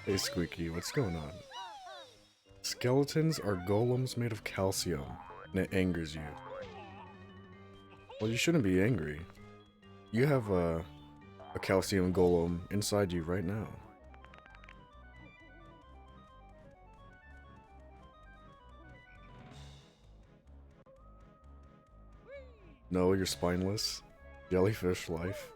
Hey Squeaky, what's going on? Skeletons are golems made of calcium, and it angers you. Well, you shouldn't be angry. You have a calcium golem inside you right now. No, you're spineless. Jellyfish life.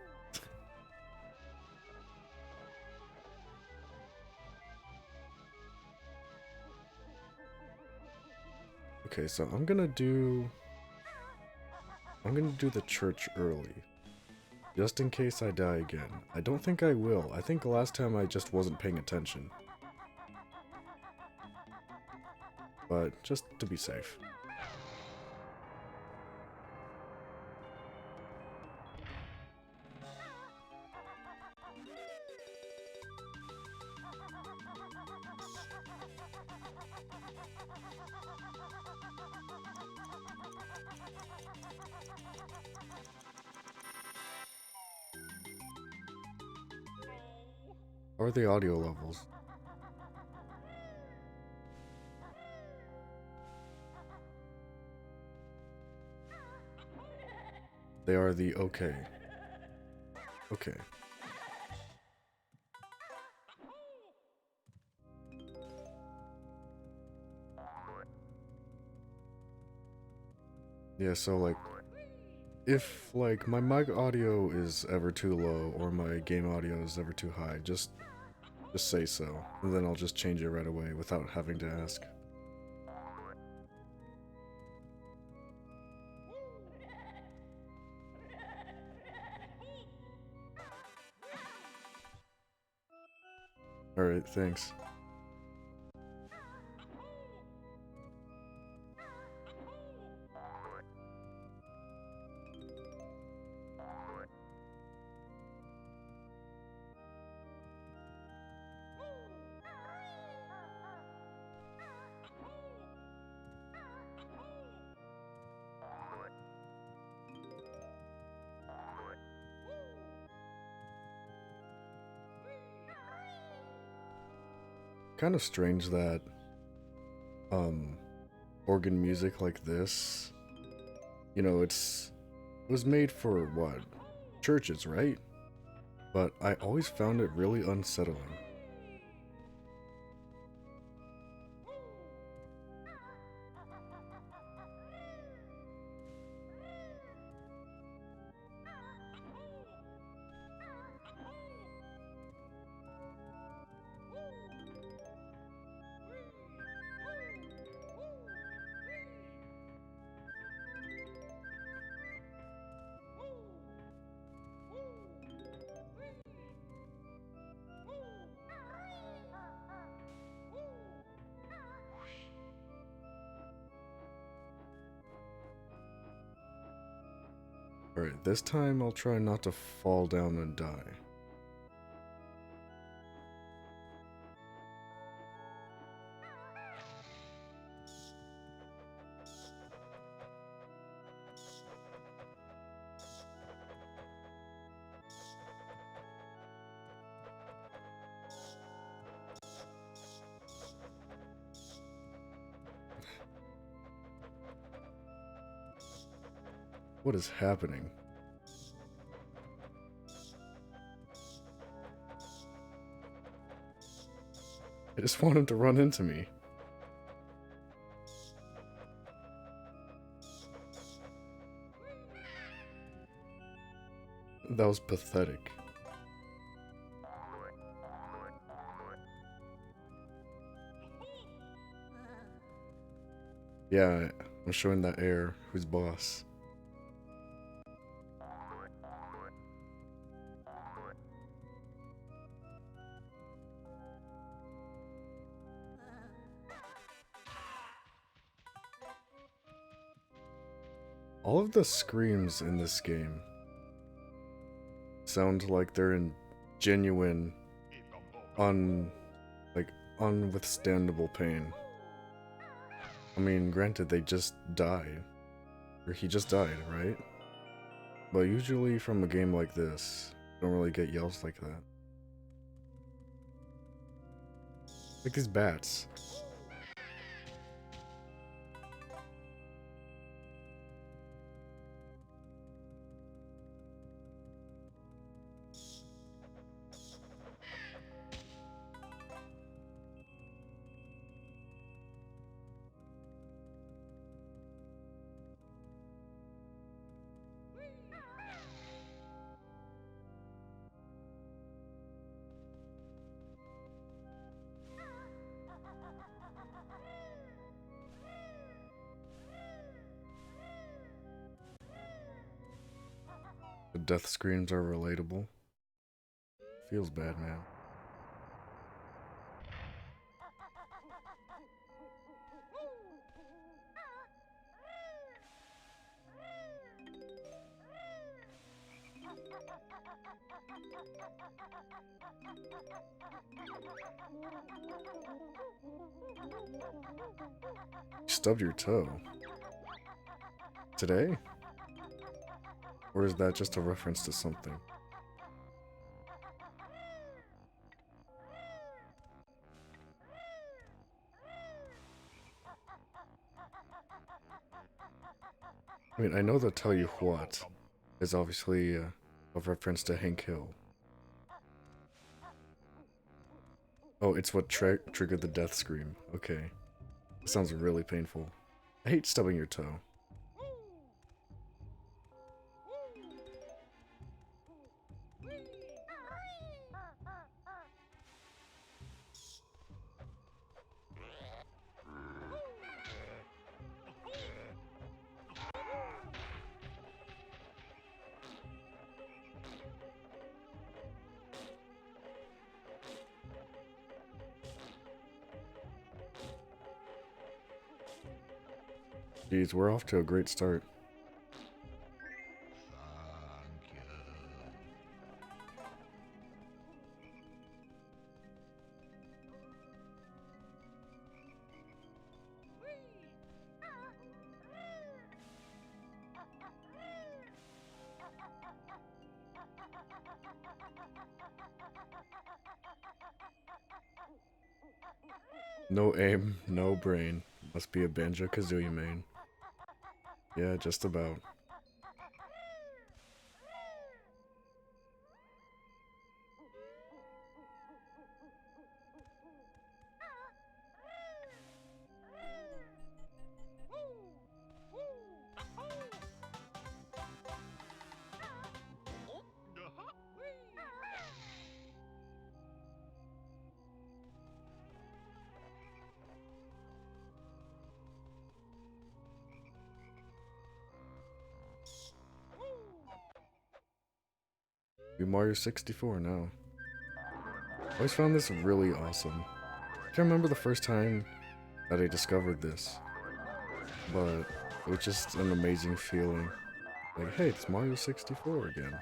Okay, so I'm gonna do the church early. Just in case I die again. I don't think I will. I think last time I just wasn't paying attention. But just to be safe. How are the audio levels? They are the okay. Okay. Yeah, so like, if like my mic audio is ever too low or my game audio is ever too high, just say so, and then I'll just change it right away without having to ask. Alright, thanks. Kind of strange that organ music like this, you know, it was made for what? Churches, right? But I always found it really unsettling. Alright, this time I'll try not to fall down and die. What is happening? I just want him to run into me. That was pathetic. Yeah, I'm showing that heir who's boss. All of the screams in this game sound like they're in genuine, unwithstandable pain. I mean, granted, they just died. Or he just died, right? But usually from a game like this, you don't really get yells like that. Like these bats. The death screams are relatable. Feels bad, man. You stubbed your toe. Today? Or is that just a reference to something? I mean, I know that Tell You What is obviously a reference to Hank Hill. Oh, it's what triggered the death scream. Okay. That sounds really painful. I hate stubbing your toe. Jeez, we're off to a great start. No aim, no brain. Must be a Banjo-Kazooie main. Yeah, just about. Be Mario 64 now. I always found this really awesome. I can't remember the first time that I discovered this, but it was just an amazing feeling. Like, hey, it's Mario 64 again.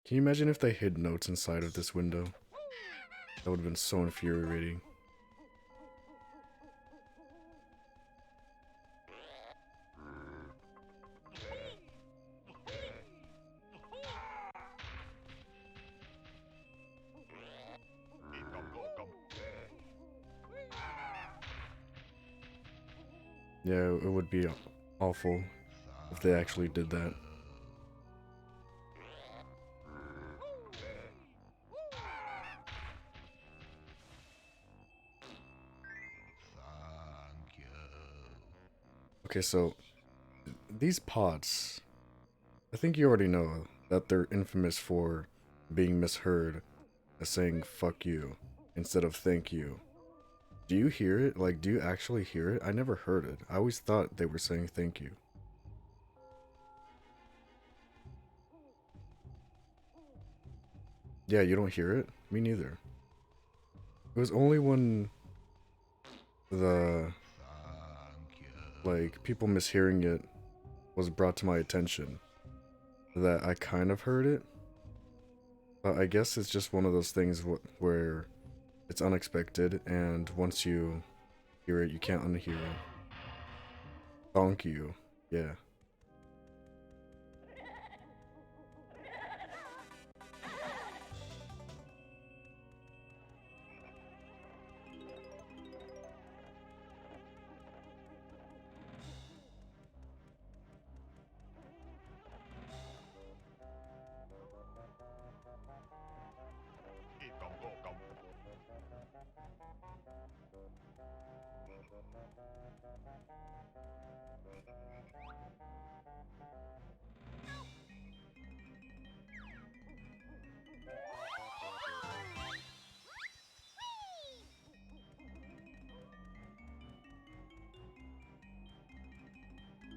Can you imagine if they hid notes inside of this window? That would have been so infuriating. Yeah, it would be awful if they actually did that. Okay, so these pots, I think you already know that they're infamous for being misheard as saying fuck you instead of thank you. Do you hear it? Like, do you actually hear it? I never heard it. I always thought they were saying thank you. Yeah, you don't hear it? Me neither. It was only when the, like, people mishearing it was brought to my attention that I kind of heard it. But I guess it's just one of those things where it's unexpected, and once you hear it, you can't unhear it. Thank you. Yeah.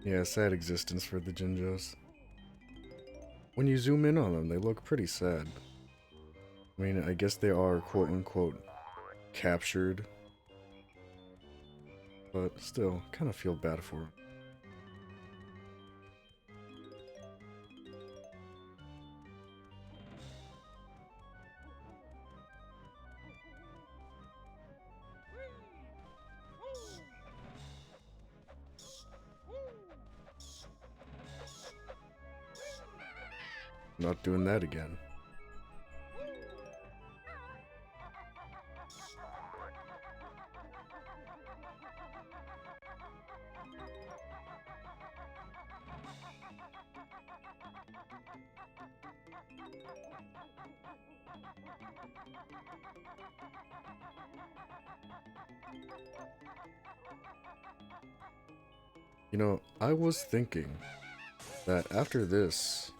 Yeah, sad existence for the Jinjos. When you zoom in on them, they look pretty sad. I mean, I guess they are quote-unquote captured, but still, kind of feel bad for them. Not doing that again. You know, I was thinking that after this,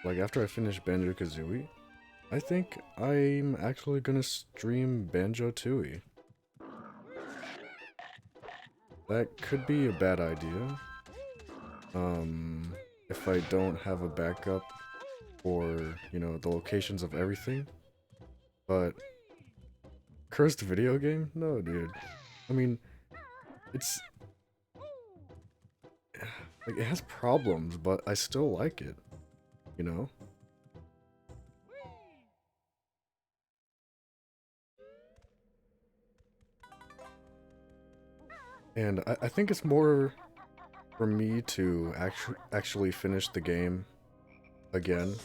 like after I finish Banjo-Kazooie, I think I'm actually gonna stream Banjo-Tooie. That could be a bad idea. If I don't have a backup for, you know, the locations of everything. But cursed video game? No, dude. I mean, it's like it has problems, but I still like it, you know? And I think it's more for me to actually finish the game again.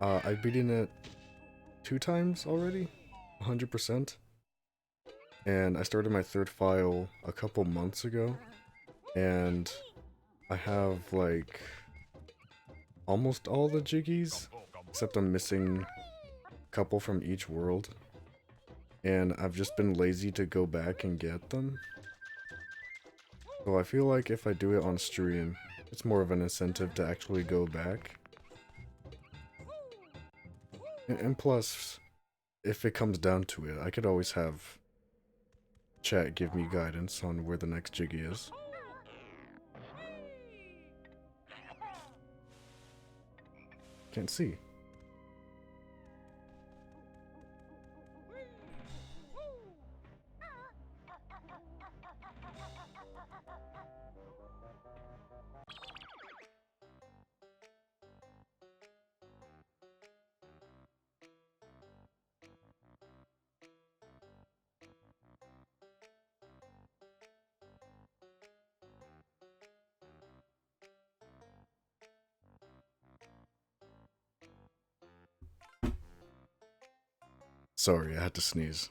I've beaten it 2 times already, 100%. And I started my third file a couple months ago, and I have like almost all the jiggies, except I'm missing a couple from each world. And I've just been lazy to go back and get them. So I feel like if I do it on stream, it's more of an incentive to actually go back. And plus, if it comes down to it, I could always have chat give me guidance on where the next jiggy is. Can't see. Sorry, I had to sneeze.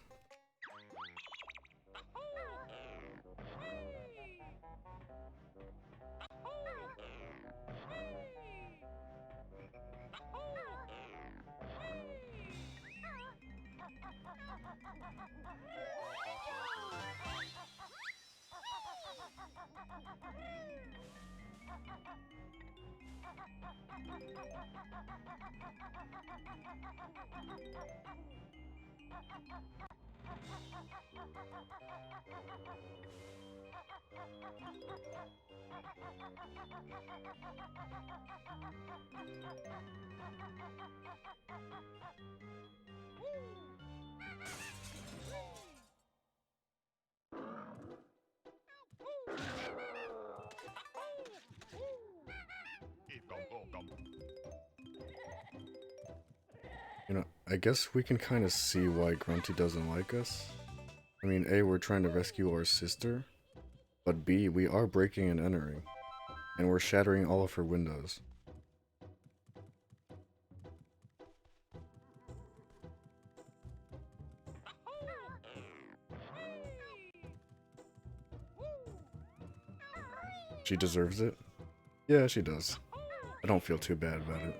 You know, I guess we can kind of see why Grunty doesn't like us. I mean, A, we're trying to rescue our sister, but B, we are breaking and entering, and we're shattering all of her windows. She deserves it? Yeah, she does. I don't feel too bad about it.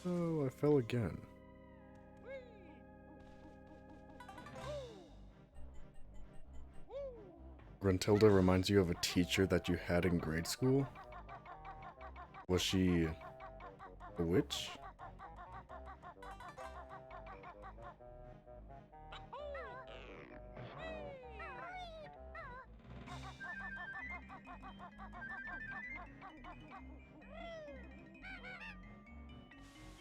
Oh, I fell again. Gruntilda reminds you of a teacher that you had in grade school? Was she a witch?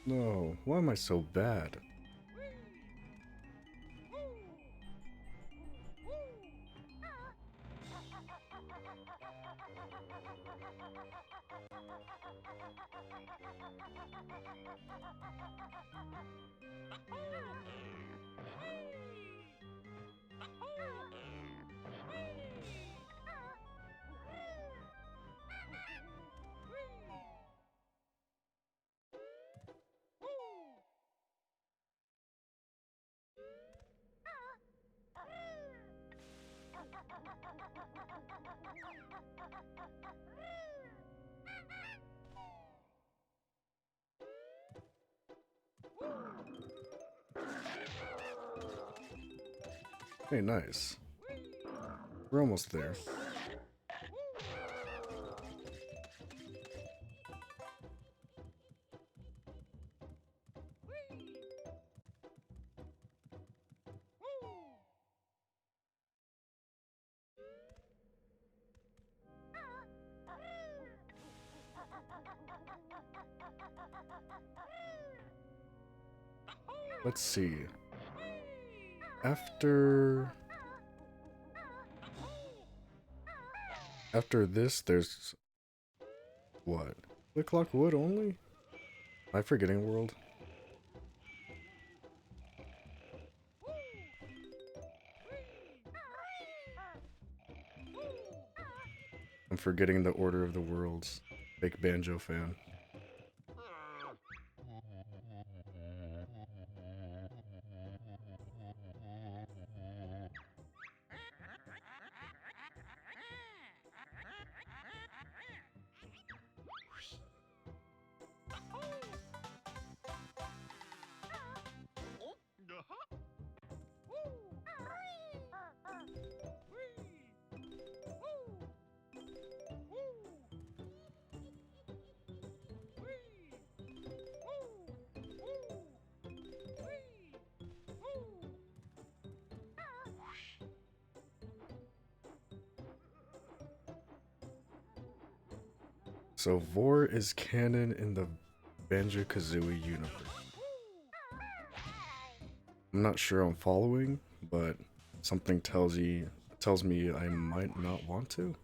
No, why am I so bad? Hey, nice. We're almost there. Let's see. After this, there's what? The clock wood only? Am I forgetting world? I'm forgetting the order of the worlds. Big Banjo fan. So Vor is canon in the Banjo-Kazooie universe. I'm not sure I'm following, but something tells me I might not want to.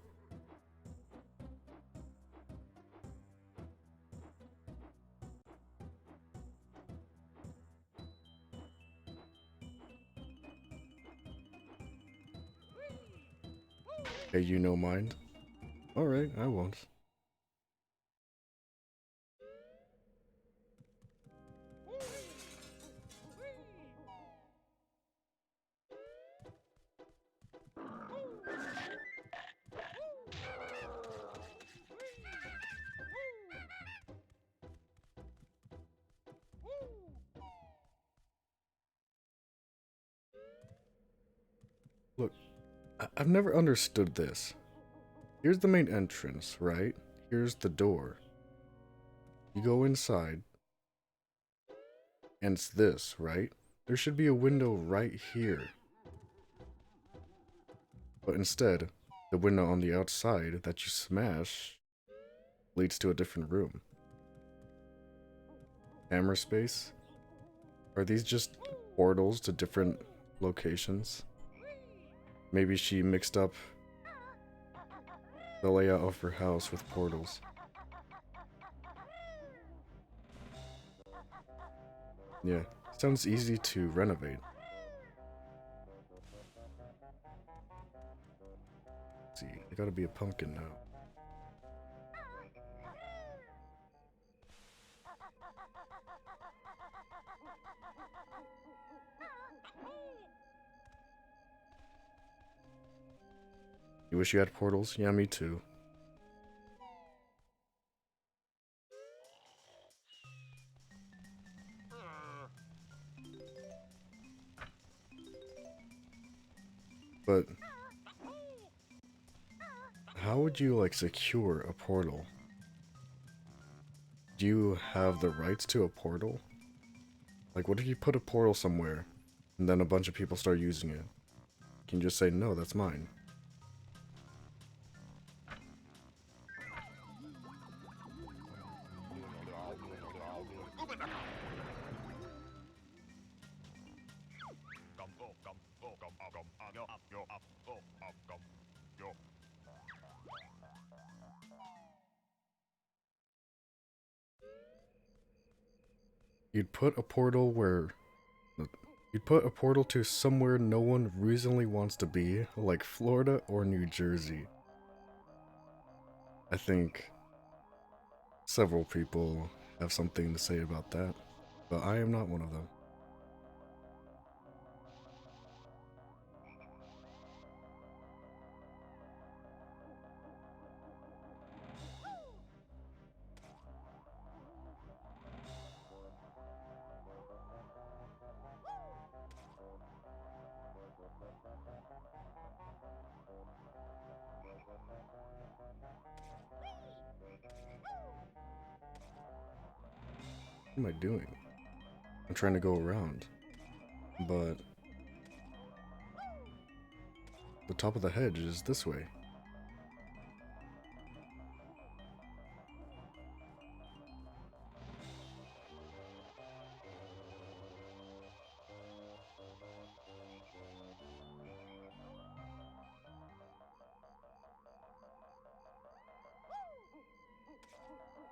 Hey, you no mind? Alright, I won't. Look, I've never understood this. Here's the main entrance, right? Here's the door. You go inside, and it's this, right? There should be a window right here. But instead, the window on the outside that you smash leads to a different room. Camera space? Are these just portals to different locations? Maybe she mixed up the layout of her house with portals. Yeah, sounds easy to renovate. Let's see, I gotta be a pumpkin now. You wish you had portals? Yeah, me too. But how would you, like, secure a portal? Do you have the rights to a portal? Like, what if you put a portal somewhere, and then a bunch of people start using it? Can you just say, no, that's mine? You'd put a portal where... You'd put a portal to somewhere no one reasonably wants to be, like Florida or New Jersey. I think several people have something to say about that, but I am not one of them. What am I doing? I'm trying to go around, but the top of the hedge is this way.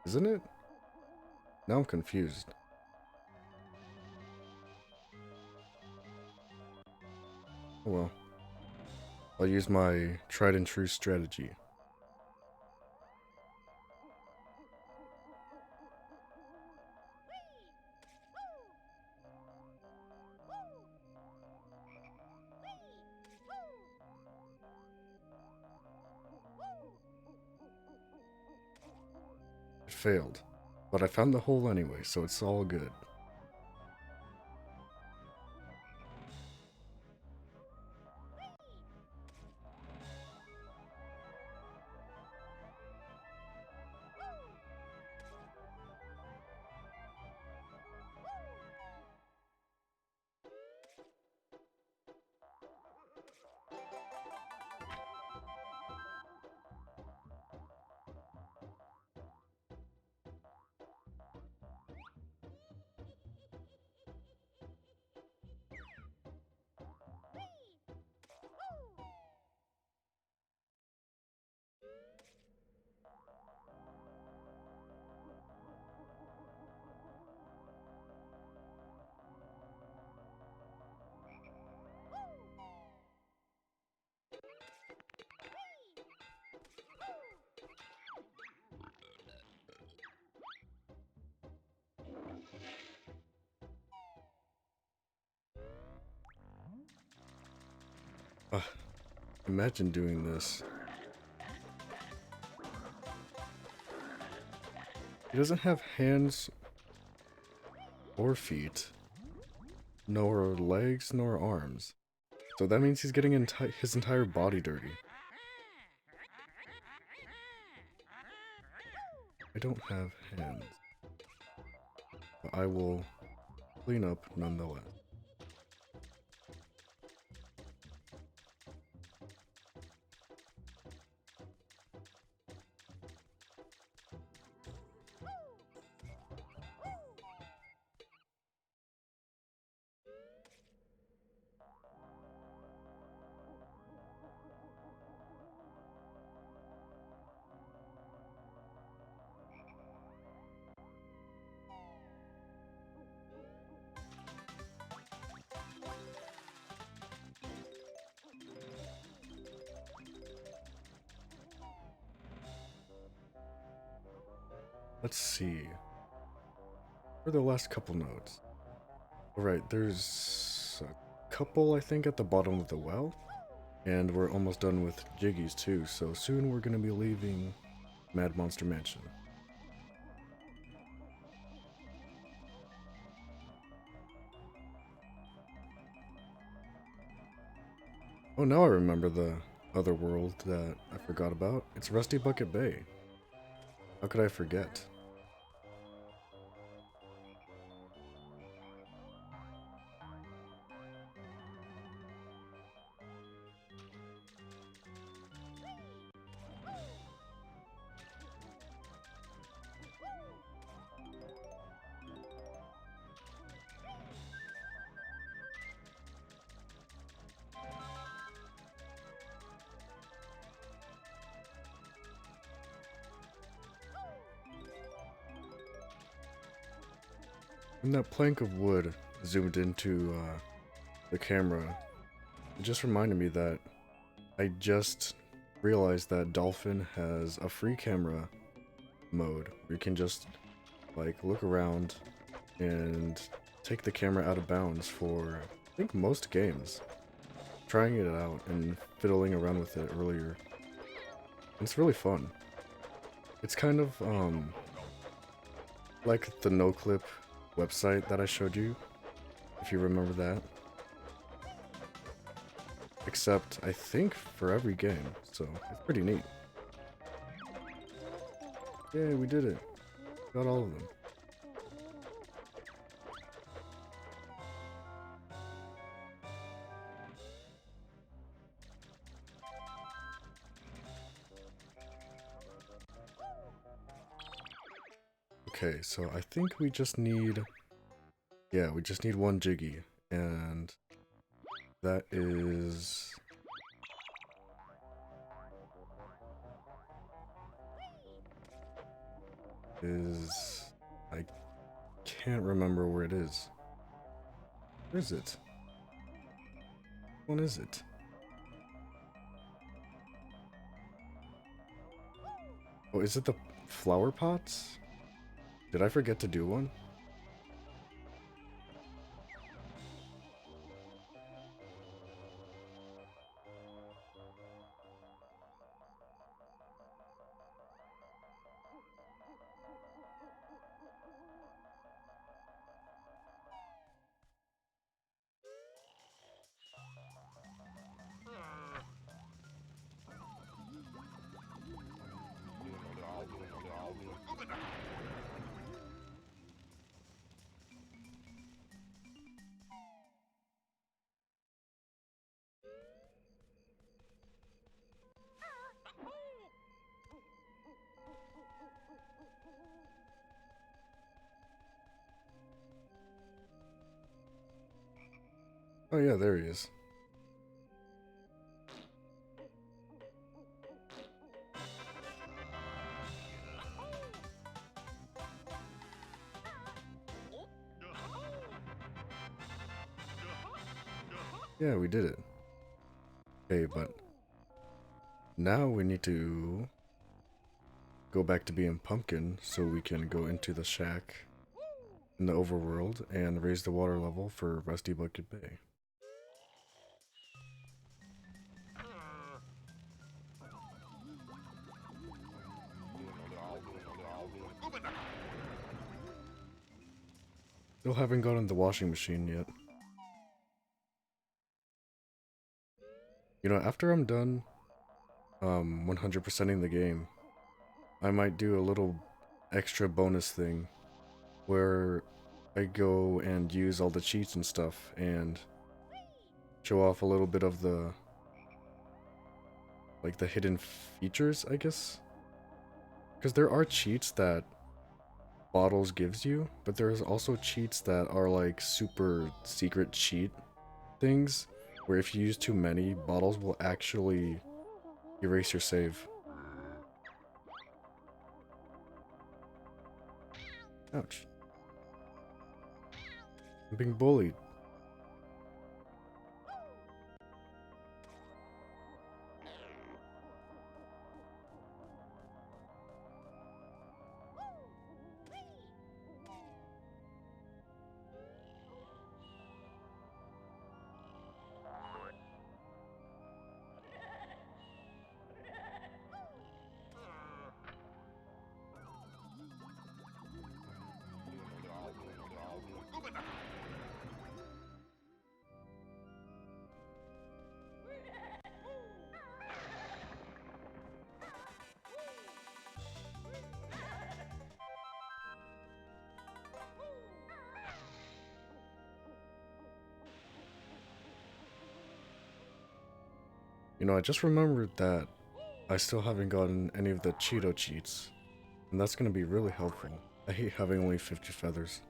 Isn't it? Now I'm confused. Oh well. I'll use my tried and true strategy. It failed, but I found the hole anyway, so it's all good. Imagine doing this. He doesn't have hands or feet, nor legs nor arms. So that means he's getting his entire body dirty. I don't have hands, but I will clean up nonetheless. Let's see. For the last couple nodes. Alright, there's a couple, I think, at the bottom of the well. And we're almost done with Jiggies too, so soon we're gonna be leaving Mad Monster Mansion. Oh, now I remember the other world that I forgot about. It's Rusty Bucket Bay. How could I forget? When that plank of wood zoomed into the camera, it just reminded me that I just realized that Dolphin has a free camera mode where you can just like look around and take the camera out of bounds for I think most games. Trying it out and fiddling around with it earlier. It's really fun. It's kind of like the no-clip website that I showed you, if you remember that. Except, I think, for every game, so it's pretty neat. Yay, we did it. Got all of them. Okay, so I think we just need... Yeah, we just need one Jiggy, and that is... I can't remember where it is. Where is it? What is it? Oh, is it the flower pots? Did I forget to do one? Oh yeah, there he is. Yeah, we did it. Okay, but now we need to go back to being Pumpkin so we can go into the shack in the overworld and raise the water level for Rusty Bucket Bay. Still haven't gotten the washing machine yet. You know, after I'm done 100%ing the game, I might do a little extra bonus thing where I go and use all the cheats and stuff and show off a little bit of the like the hidden features, I guess. Because there are cheats that Bottles gives you, but there's also cheats that are like super secret cheat things where if you use too many, Bottles will actually erase your save. Ouch. I'm being bullied. You know, I just remembered that I still haven't gotten any of the Cheeto cheats, and that's gonna be really helpful. I hate having only 50 feathers.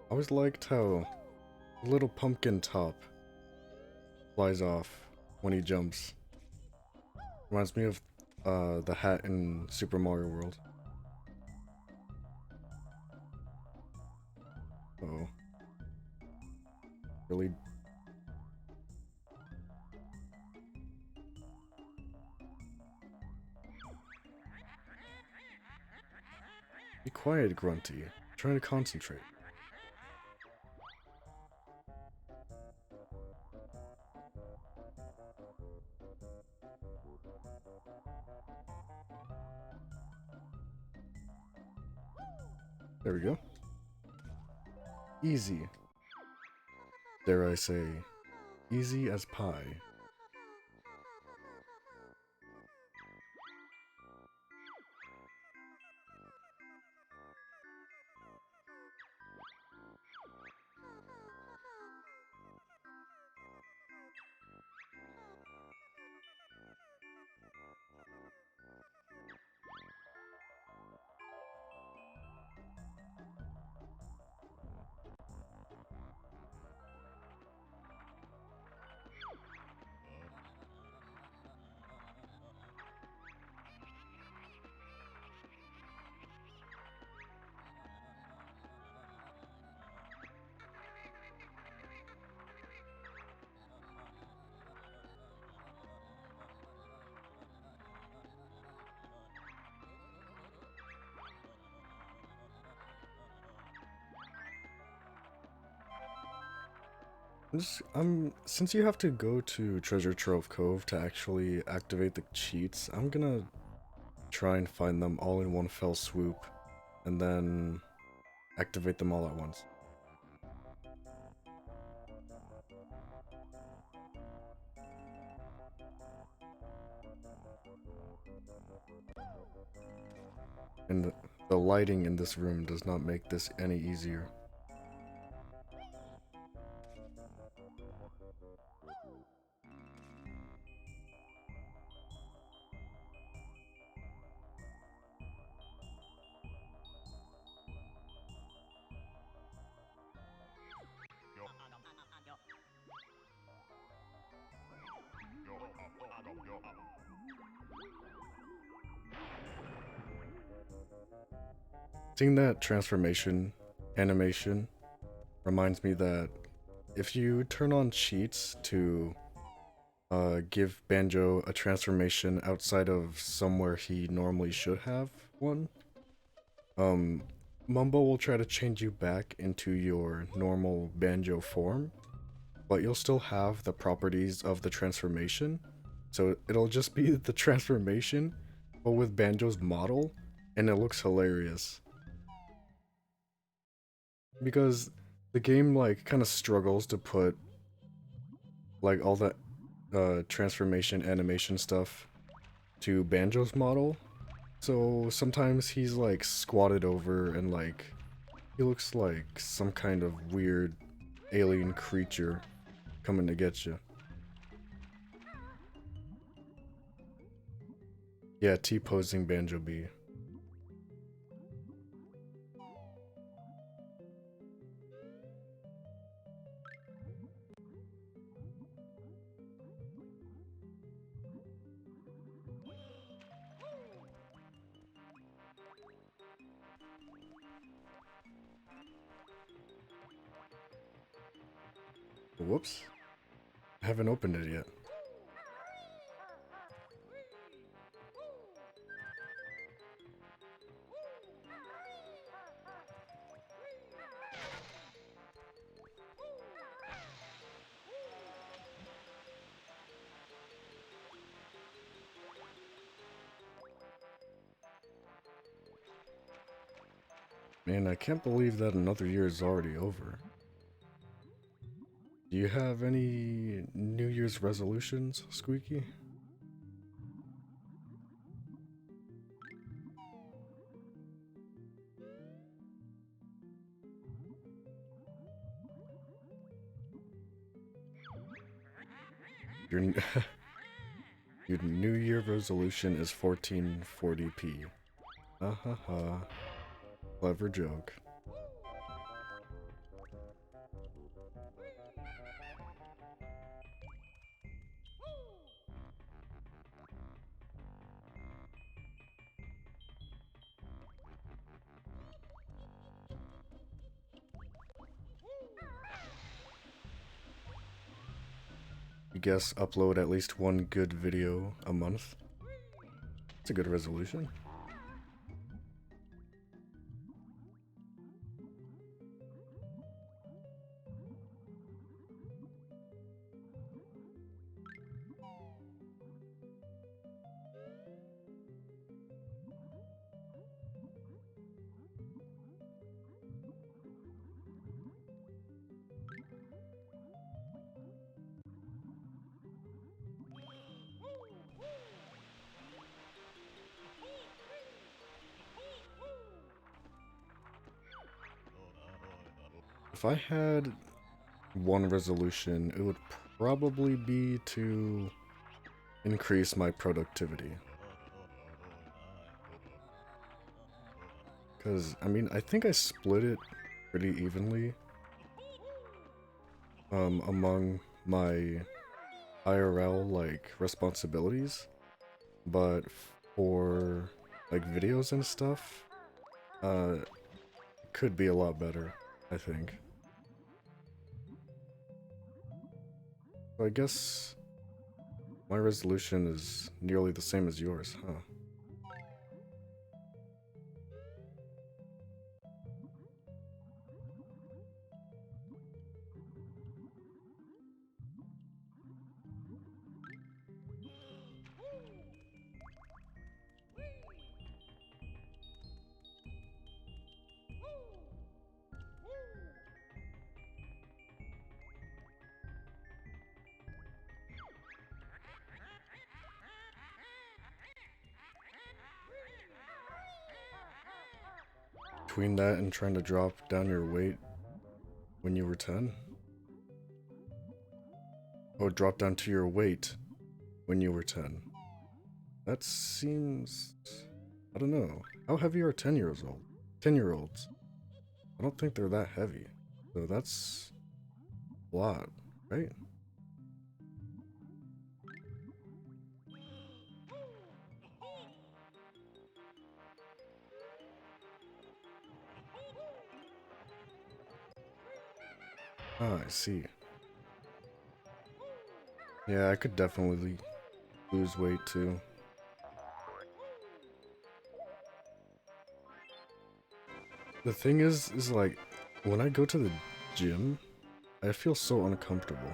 I always liked how the little pumpkin top flies off when he jumps. Reminds me of the hat in Super Mario World. Oh, really? Be quiet, Grunty. I'm trying to concentrate. There we go. Easy. Dare I say, easy as pie. Since you have to go to Treasure Trove Cove to actually activate the cheats, I'm gonna try and find them all in one fell swoop, and then activate them all at once. And the lighting in this room does not make this any easier. Seeing that transformation animation reminds me that if you turn on cheats to give Banjo a transformation outside of somewhere he normally should have one, um, Mumbo will try to change you back into your normal Banjo form, but you'll still have the properties of the transformation. So it'll just be the transformation, but with Banjo's model, and it looks hilarious. Because the game like kind of struggles to put like all the transformation animation stuff to Banjo's model. So sometimes he's like squatted over and like he looks like some kind of weird alien creature coming to get you. Yeah, T-posing Banjo B. Whoops. I haven't opened it yet. Man, I can't believe that another year is already over. Do you have any New Year's resolutions, Squeaky? Your, your New Year resolution is 1440p. Ha ha ha. Clever joke. You guess upload at least one good video a month? It's a good resolution. If I had one resolution, it would probably be to increase my productivity. Because, I mean, I think I split it pretty evenly among my IRL, like, responsibilities. But for, like, videos and stuff, it could be a lot better, I think. So I guess my resolution is nearly the same as yours, huh? Between that and trying to drop down your weight when you were 10? Oh, drop down to your weight when you were 10. That seems... I don't know. How heavy are 10 years old? 10-year-olds? I don't think they're that heavy. So that's a lot, right? Ah, I see. Yeah, I could definitely lose weight too. The thing is like, when I go to the gym, I feel so uncomfortable.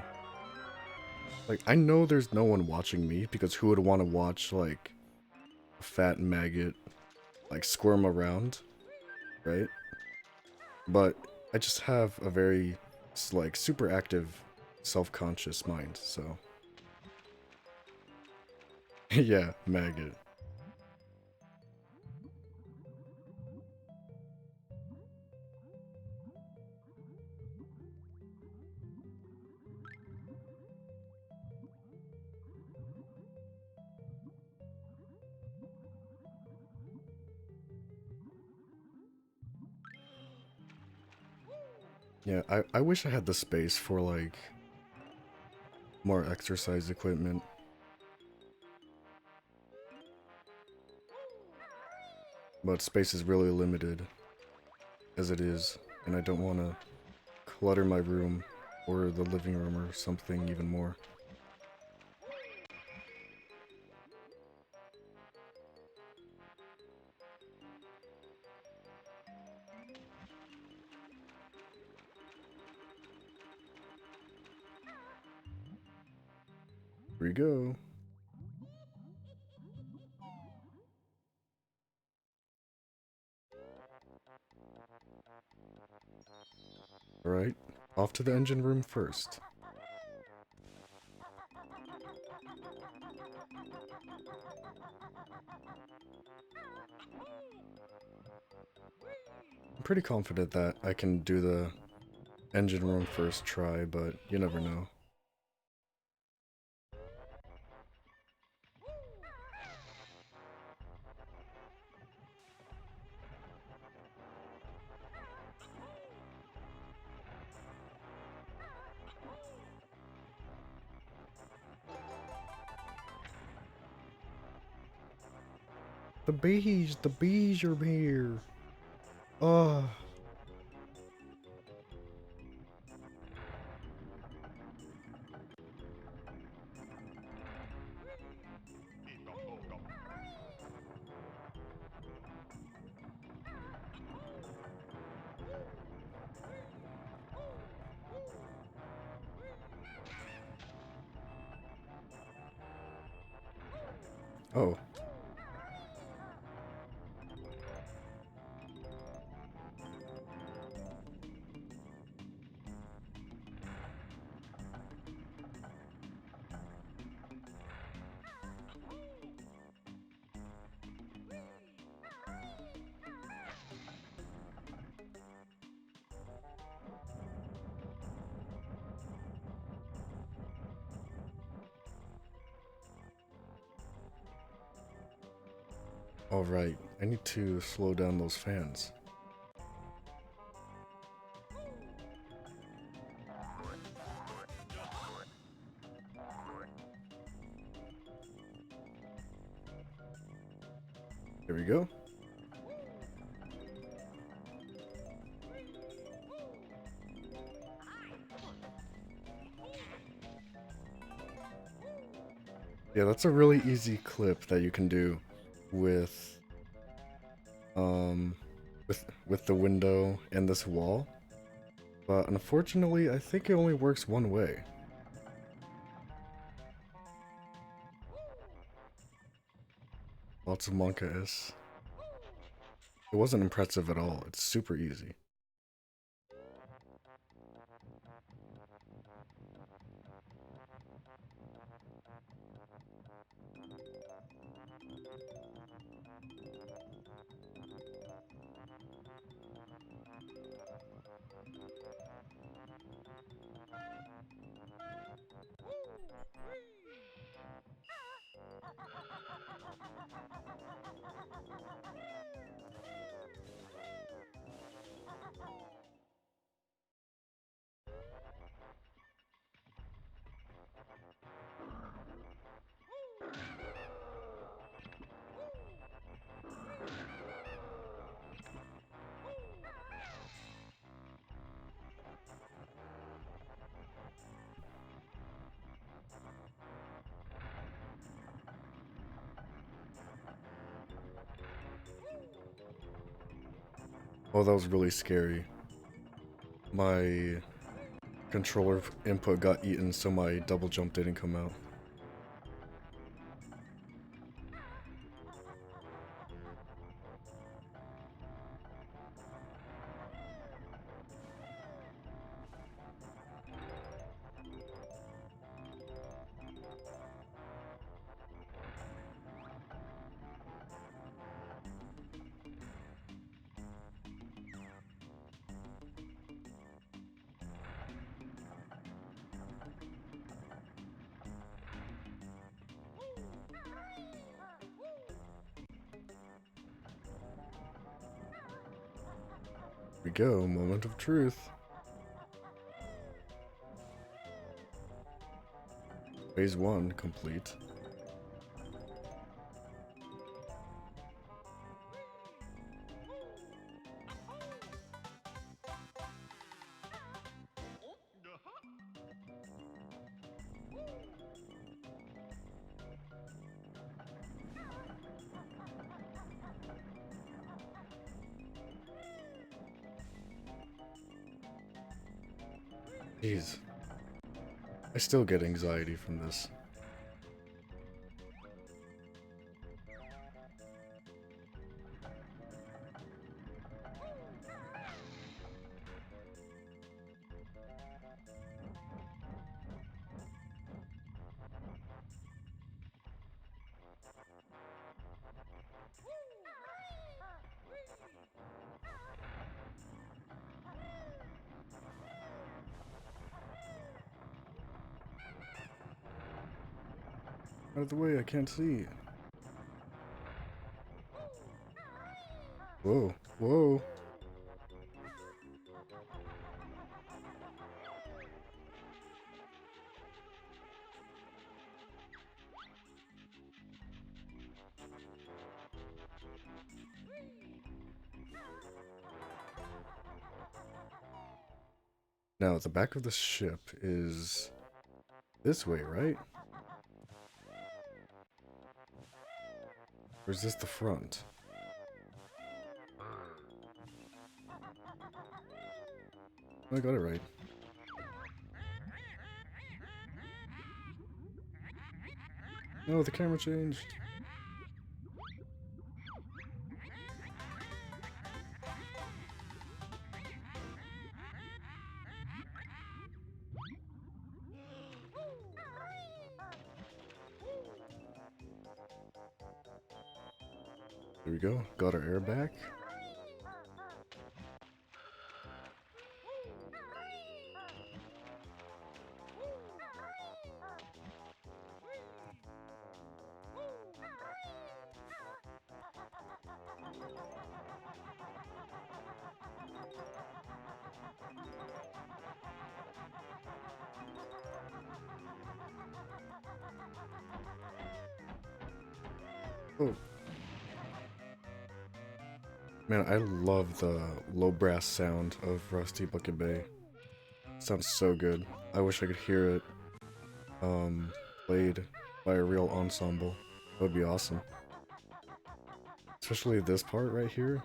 Like, I know there's no one watching me, because who would want to watch, like, a fat maggot, like, squirm around, right? But I just have a very, like, super active, self-conscious mind, so... yeah, maggot. Yeah, I wish I had the space for, like, more exercise equipment. But space is really limited, as it is, and I don't want to clutter my room, or the living room, or something even more. Here we go. Alright, off to the engine room first. I'm pretty confident that I can do the engine room first try, but you never know. The bees are here. Oh. Oh. Alright, I need to slow down those fans. There we go. Yeah, that's a really easy clip that you can do with um with the window and this wall. But unfortunately, I think it only works one way. Lots of Monka S. It wasn't impressive at all. It's super easy. Oh, that was really scary. My controller input got eaten, so my double jump didn't come out. Here we go, moment of truth. Phase 1 complete. Jeez. I still get anxiety from this. Out of the way, I can't see. Whoa, whoa. Now, the back of the ship is this way, right? Or is this the front? I got it right. No, the camera changed. There we go. Got our air back. Oh. Man, I love the low brass sound of Rusty Bucket Bay. Sounds so good. I wish I could hear it played by a real ensemble. That would be awesome. Especially this part right here.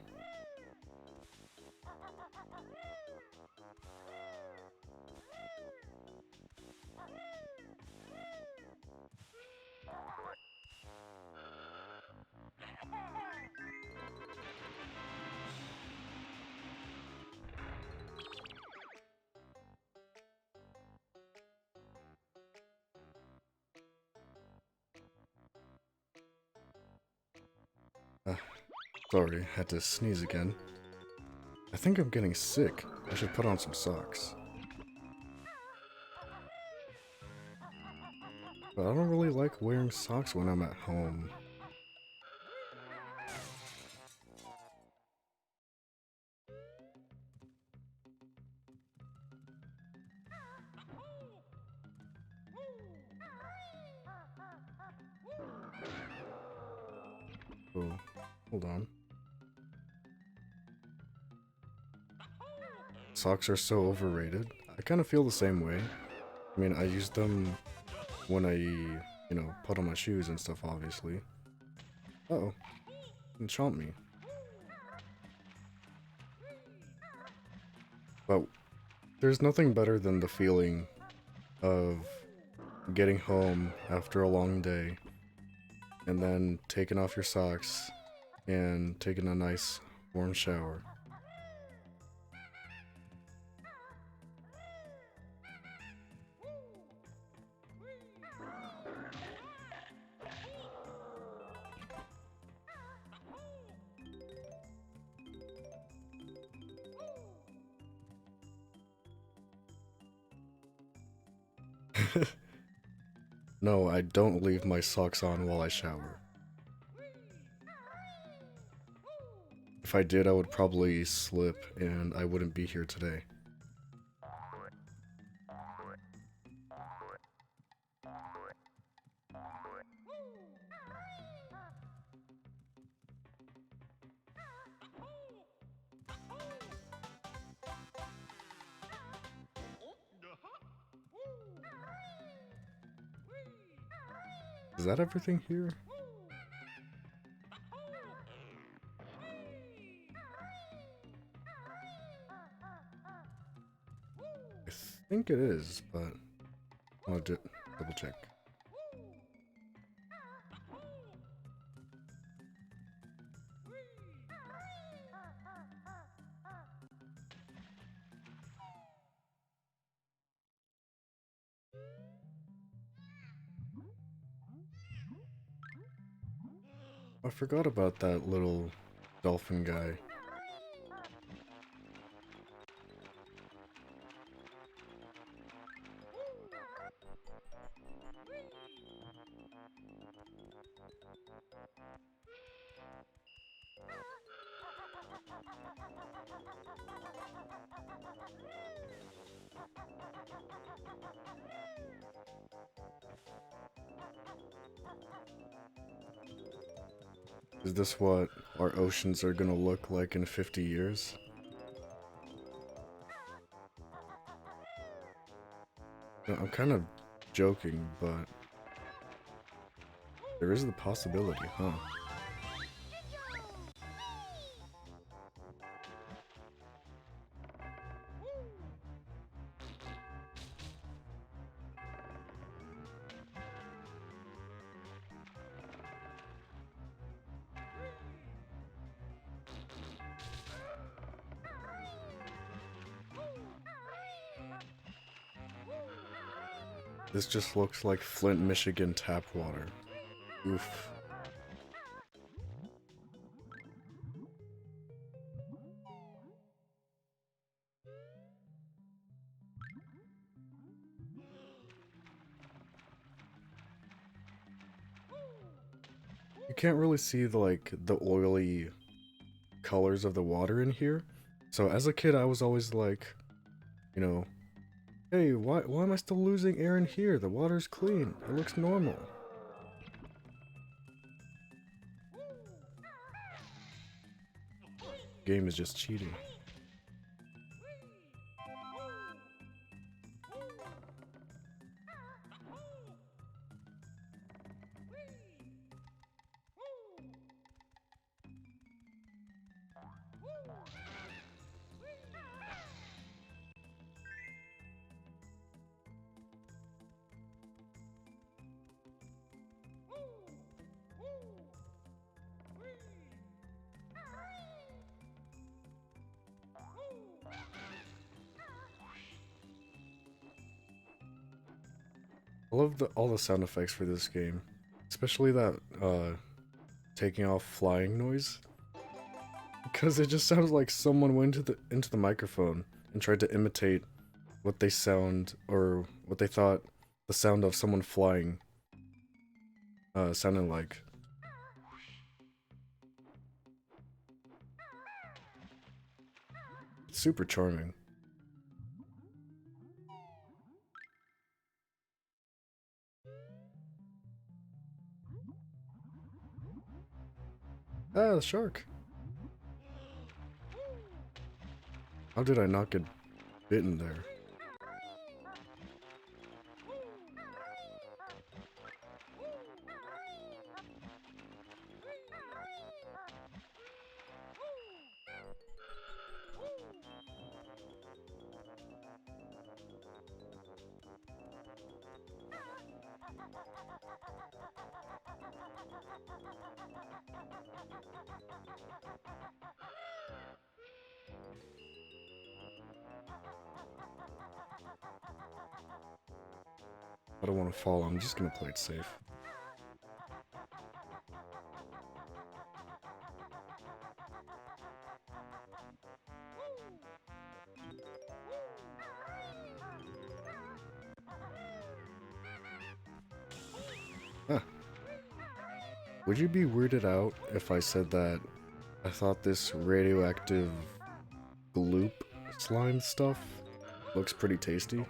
Sorry, had to sneeze again. I think I'm getting sick. I should put on some socks. But I don't really like wearing socks when I'm at home. Oh, hold on. Socks are so overrated. I kind of feel the same way. I mean, I use them when I, put on my shoes and stuff, obviously. Uh-oh. It chomped me. But there's nothing better than the feeling of getting home after a long day and then taking off your socks and taking a nice warm shower. No, I don't leave my socks on while I shower. If I did, I would probably slip and I wouldn't be here today. Is that everything here? I think it is, but I'll double check. I forgot about that little dolphin guy. Is this what our oceans are gonna look like in 50 years? No, I'm kind of joking, but there is the possibility, huh? This just looks like Flint, Michigan tap water. Oof. You can't really see the oily colors of the water in here. So as a kid, I was always like, you know, hey, why am I still losing air in here? The water's clean. It looks normal. Game is just cheating. I love all the sound effects for this game, especially that taking off flying noise, because it just sounds like someone went into the microphone and tried to imitate what they sound or what they thought the sound of someone flying sounded like. It's super charming. Ah, the shark. How did I not get bitten there? I don't want to fall. I'm just gonna play it safe. Huh. Would you be weirded out if I said that I thought this radioactive gloop slime stuff looks pretty tasty?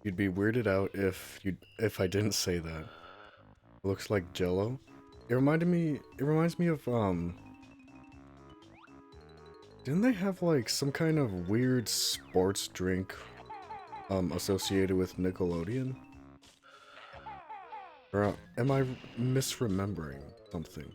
You'd be weirded out if I didn't say that. It looks like Jello. It reminds me of didn't they have like some kind of weird sports drink associated with Nickelodeon? Or am I misremembering something?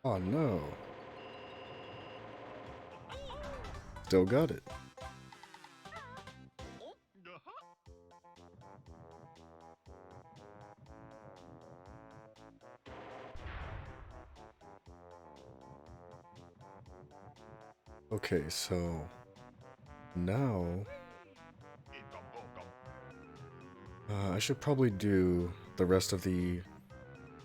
Oh no. Still got it. Okay, so now I should probably do the rest of the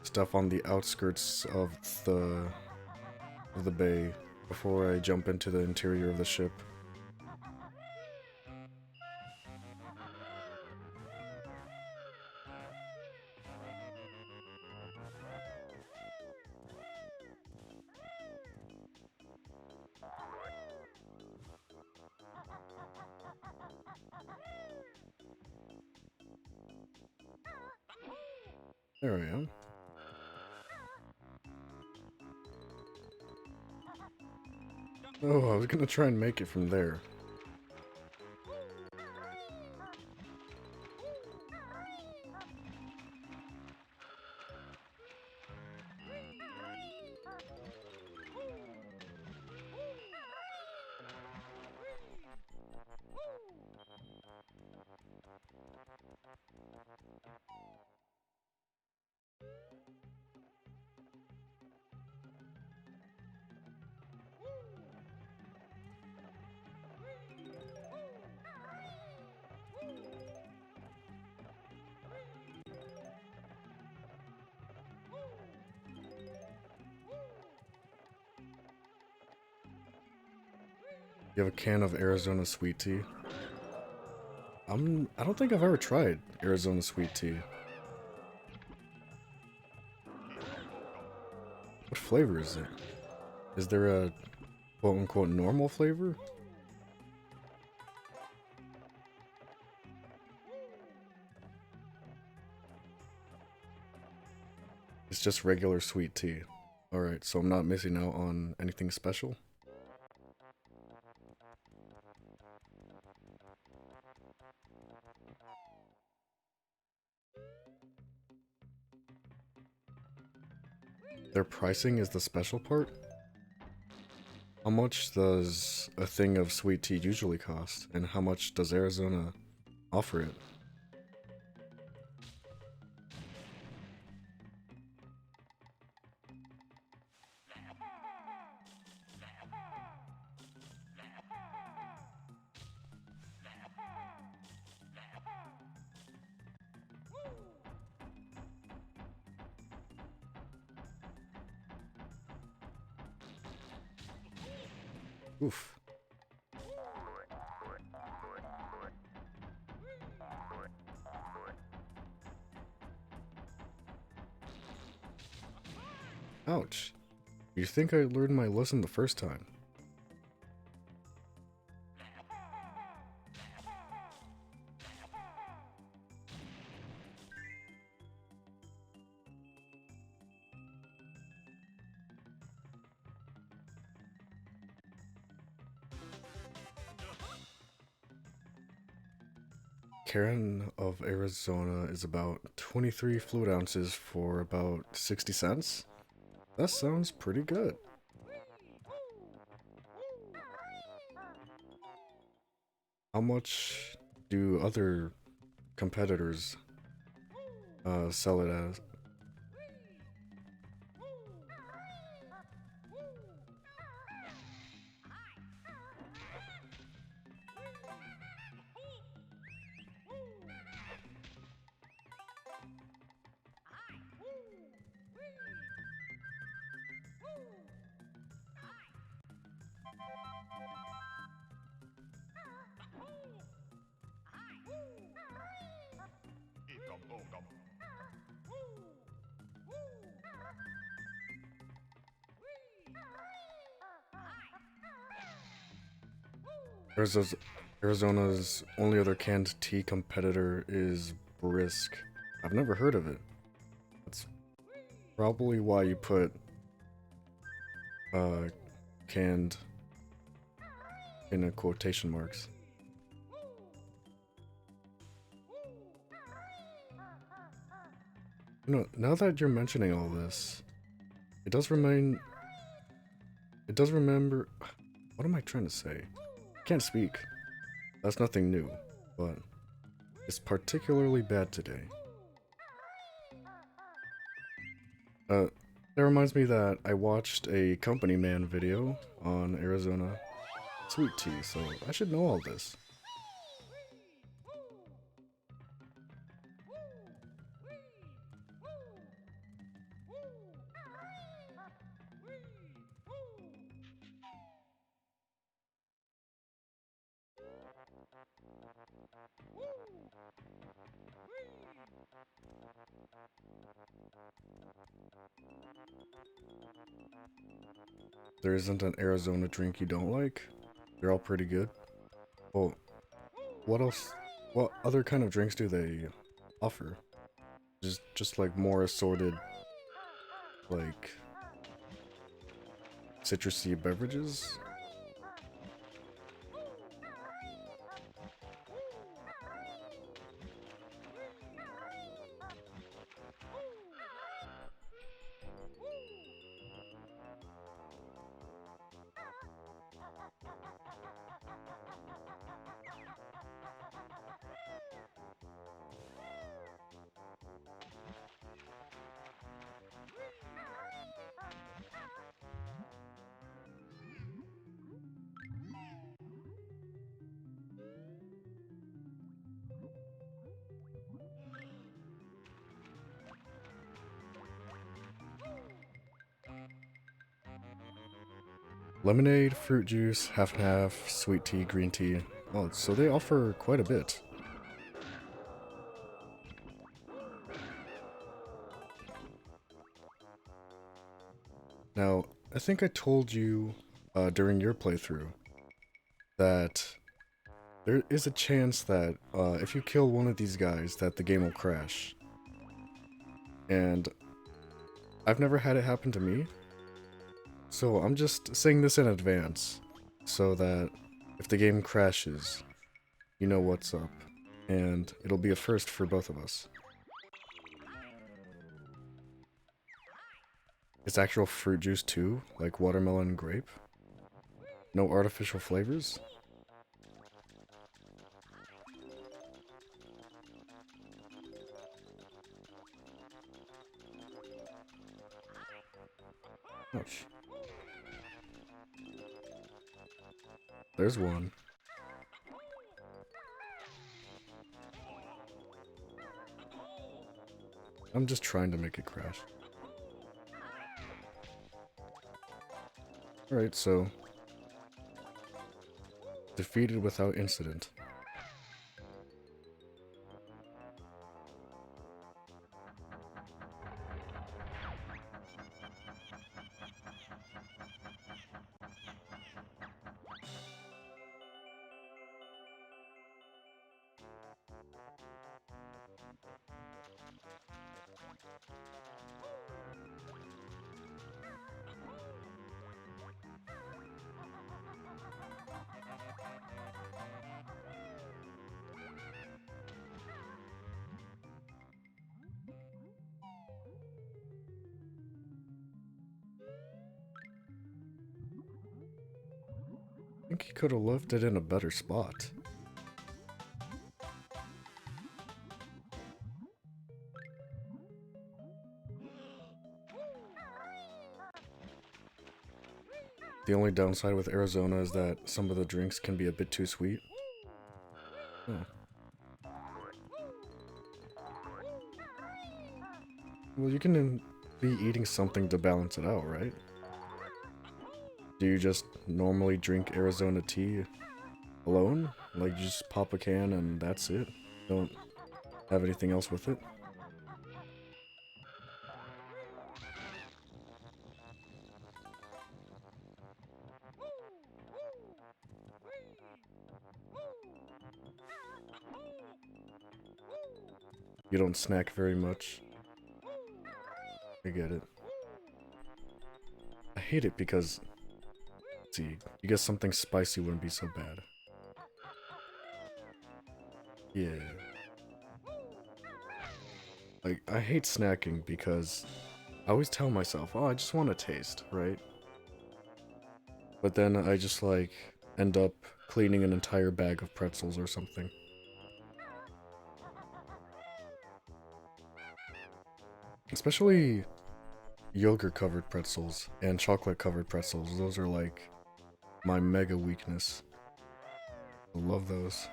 stuff on the outskirts of the bay before I jump into the interior of the ship. There I am. Oh, I was gonna try and make it from there. You have a can of Arizona sweet tea? I don't think I've ever tried Arizona sweet tea. What flavor is it? Is there a quote-unquote normal flavor? It's just regular sweet tea. Alright, so I'm not missing out on anything special? Their pricing is the special part? How much does a thing of sweet tea usually cost? And how much does Arizona offer it? Oof. Ouch. You think I learned my lesson the first time? Karen of Arizona is about 23 fluid ounces for about 60 cents? That sounds pretty good. How much do other competitors sell it as? Arizona's only other canned tea competitor is Brisk. I've never heard of it. That's probably why you put canned in a quotation marks. You know, now that you're mentioning all this, it does remember. What am I trying to say? I can't speak. That's nothing new, but it's particularly bad today. That reminds me that I watched a Company Man video on Arizona sweet tea, so I should know all this. There isn't an Arizona drink you don't like? They're all pretty good. Well, what else? What other kind of drinks do they offer? Just like more assorted, like citrusy beverages? Lemonade, fruit juice, half and half, sweet tea, green tea. Oh, so they offer quite a bit. Now, I think I told you during your playthrough that there is a chance that if you kill one of these guys that the game will crash. And I've never had it happen to me. So I'm just saying this in advance so that if the game crashes, you know what's up. And it'll be a first for both of us. It's actual fruit juice too, like watermelon and grape. No artificial flavors. Ouch. There's one. I'm just trying to make it crash. Alright, so... defeated without incident. he could have left it in a better spot. The only downside with Arizona is that some of the drinks can be a bit too sweet. Oh. Well, you can be eating something to balance it out, right? Do you just normally drink Arizona tea alone? Like, you just pop a can and that's it? Don't have anything else with it? You don't snack very much. I get it. I hate it because, let's see, you guess something spicy wouldn't be so bad. Yeah. Like, I hate snacking because I always tell myself, oh, I just want to taste, right? But then I just, like, end up cleaning an entire bag of pretzels or something. Especially yogurt-covered pretzels and chocolate-covered pretzels. Those are, like, my mega weakness. I love those.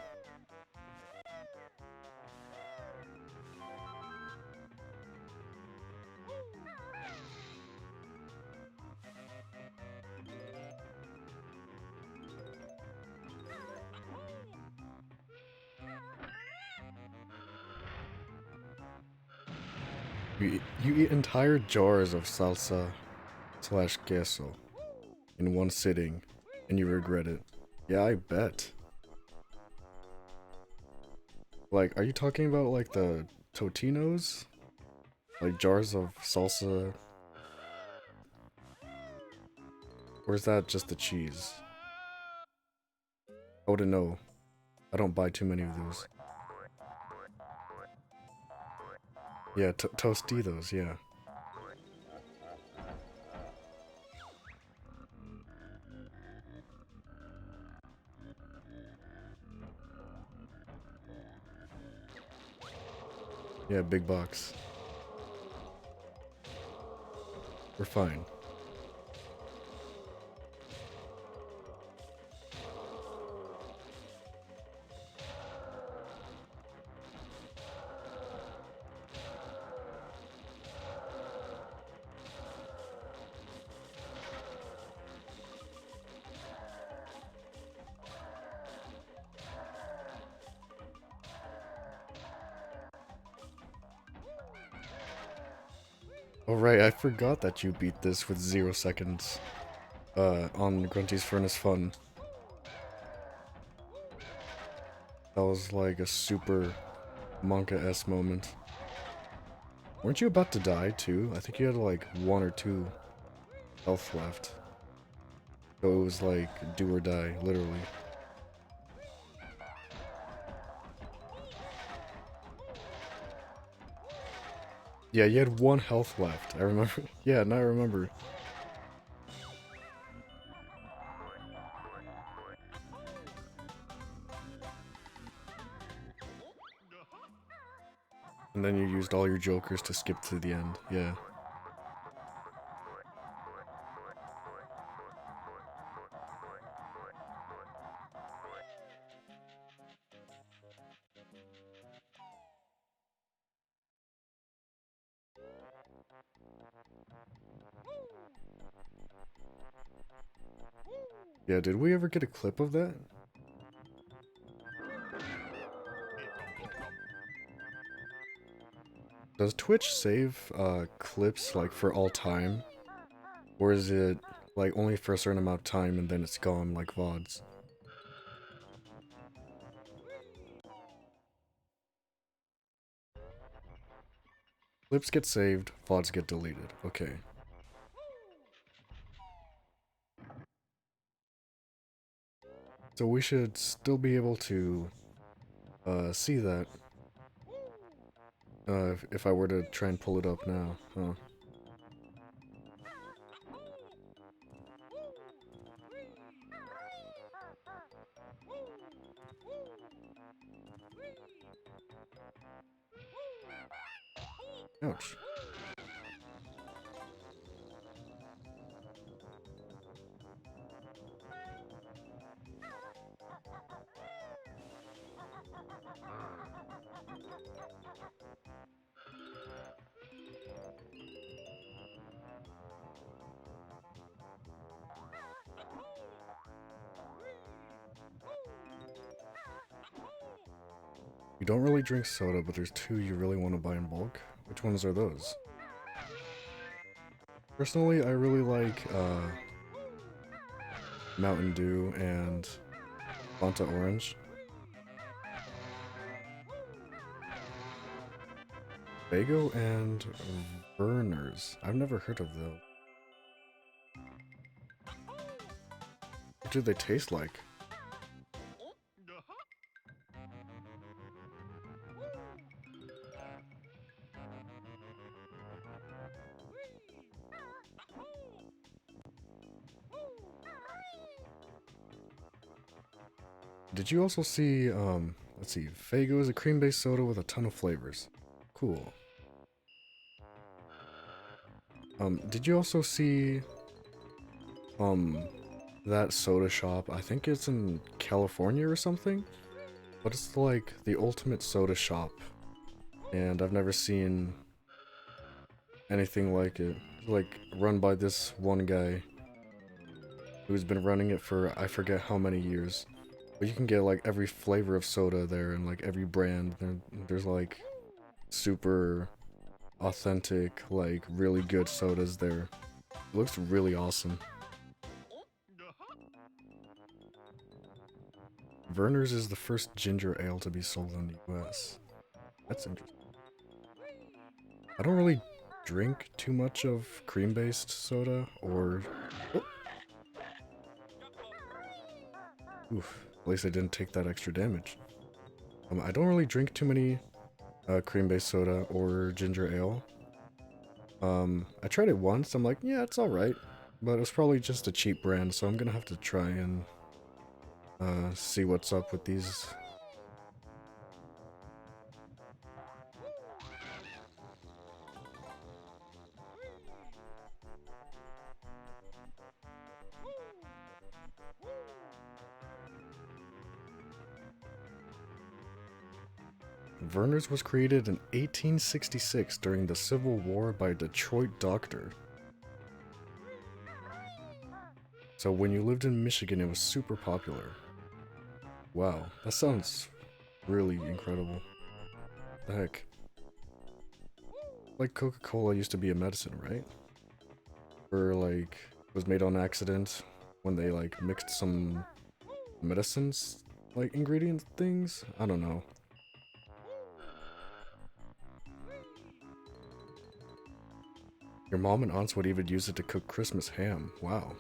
You eat entire jars of salsa slash queso in one sitting, and you regret it. Yeah, I bet. Like, are you talking about, like, the Totinos? Like, jars of salsa? Or is that just the cheese? I wouldn't know. I don't buy too many of those. Yeah, Tostitos, yeah. Yeah, big box. We're fine. Oh right, I forgot that you beat this with 0 seconds. On Grunty's Furnace Fun. That was like a super Monka-esque moment. Weren't you about to die too? I think you had like 1 or 2 health left. So it was like do or die, literally. Yeah, you had 1 health left. I remember. Yeah, now I remember. And then you used all your jokers to skip to the end. Yeah. Yeah, did we ever get a clip of that? Does Twitch save clips like for all time? Or is it like only for a certain amount of time and then it's gone like VODs? Clips get saved, VODs get deleted. Okay. So we should still be able to see that. If I were to try and pull it up now, huh? Ouch. You don't really drink soda, but there's two you really want to buy in bulk. Which ones are those? Personally, I really like Mountain Dew and Fanta Orange. Fago and Verner's. I've never heard of those. What do they taste like? Did you also see, let's see, Fago is a cream-based soda with a ton of flavors. Cool. Did you also see, that soda shop? I think it's in California or something? But it's like the ultimate soda shop. And I've never seen anything like it. It's like, run by this one guy who's been running it for I forget how many years. But you can get like every flavor of soda there and like every brand. There's like super authentic, like really good sodas there. It looks really awesome. Verner's is the first ginger ale to be sold in the US. That's interesting. I don't really drink too much of cream-based soda or... Oh. Oof, at least I didn't take that extra damage. I don't really drink too many cream-based soda or ginger ale. I tried it once, I'm like, yeah, it's alright. But it was probably just a cheap brand, so I'm gonna have to try and see what's up with these. Verner's was created in 1866 during the Civil War by a Detroit doctor. So when you lived in Michigan, it was super popular. Wow, that sounds really incredible. The heck? Like Coca-Cola used to be a medicine, right? Or like, was made on accident when they like mixed some medicines, like ingredient things? I don't know. Your mom and aunts would even use it to cook Christmas ham. Wow.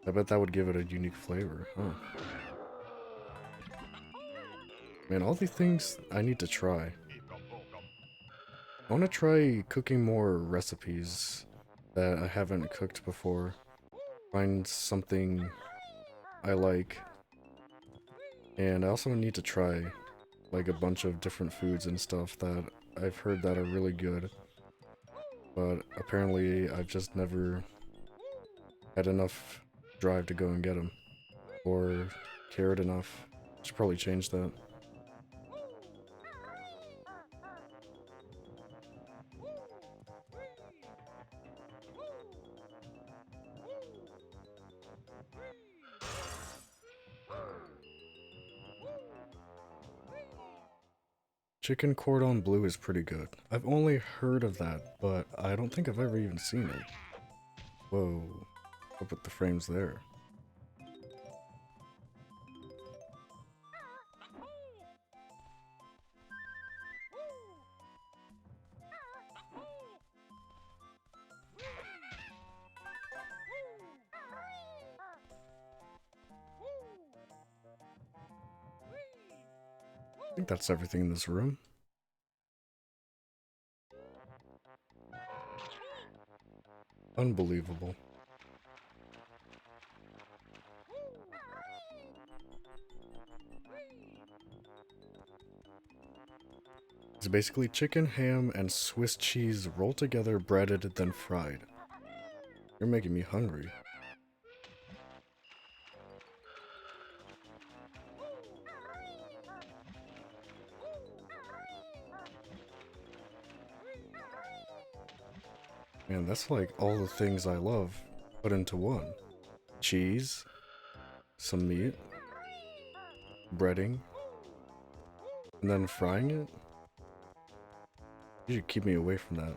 I bet that would give it a unique flavor, huh? Man, all these things I need to try. I want to try cooking more recipes that I haven't cooked before. Find something I like. And I also need to try like a bunch of different foods and stuff that I've heard that are really good. But apparently I've just never had enough drive to go and get them. Or cared enough. Should probably change that. Chicken cordon bleu is pretty good. I've only heard of that, but I don't think I've ever even seen it. Whoa. Up with the frames there. I think that's everything in this room. Unbelievable. It's basically chicken, ham, and Swiss cheese rolled together, breaded, then fried. You're making me hungry. Man, that's like all the things I love put into one. Cheese, some meat, breading, and then frying it? You should keep me away from that.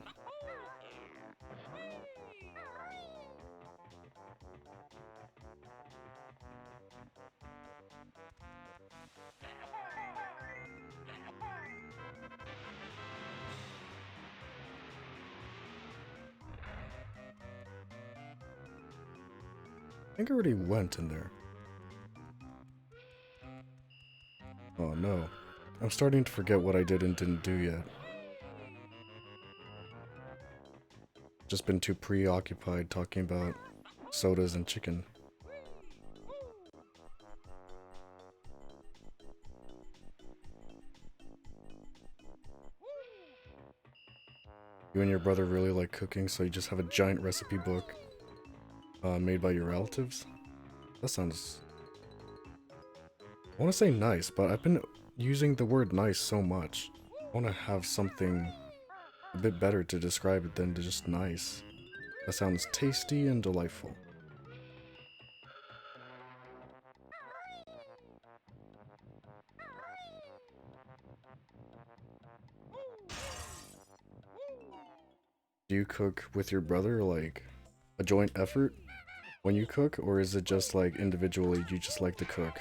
I think I already went in there. Oh no. I'm starting to forget what I did and didn't do yet. Just been too preoccupied talking about sodas and chicken. You and your brother really like cooking, so you just have a giant recipe book made by your relatives? That sounds... I want to say nice, but I've been using the word nice so much. I want to have something a bit better to describe it than just nice. That sounds tasty and delightful. Do you cook with your brother, like a joint effort when you cook, or is it just like individually you just like to cook?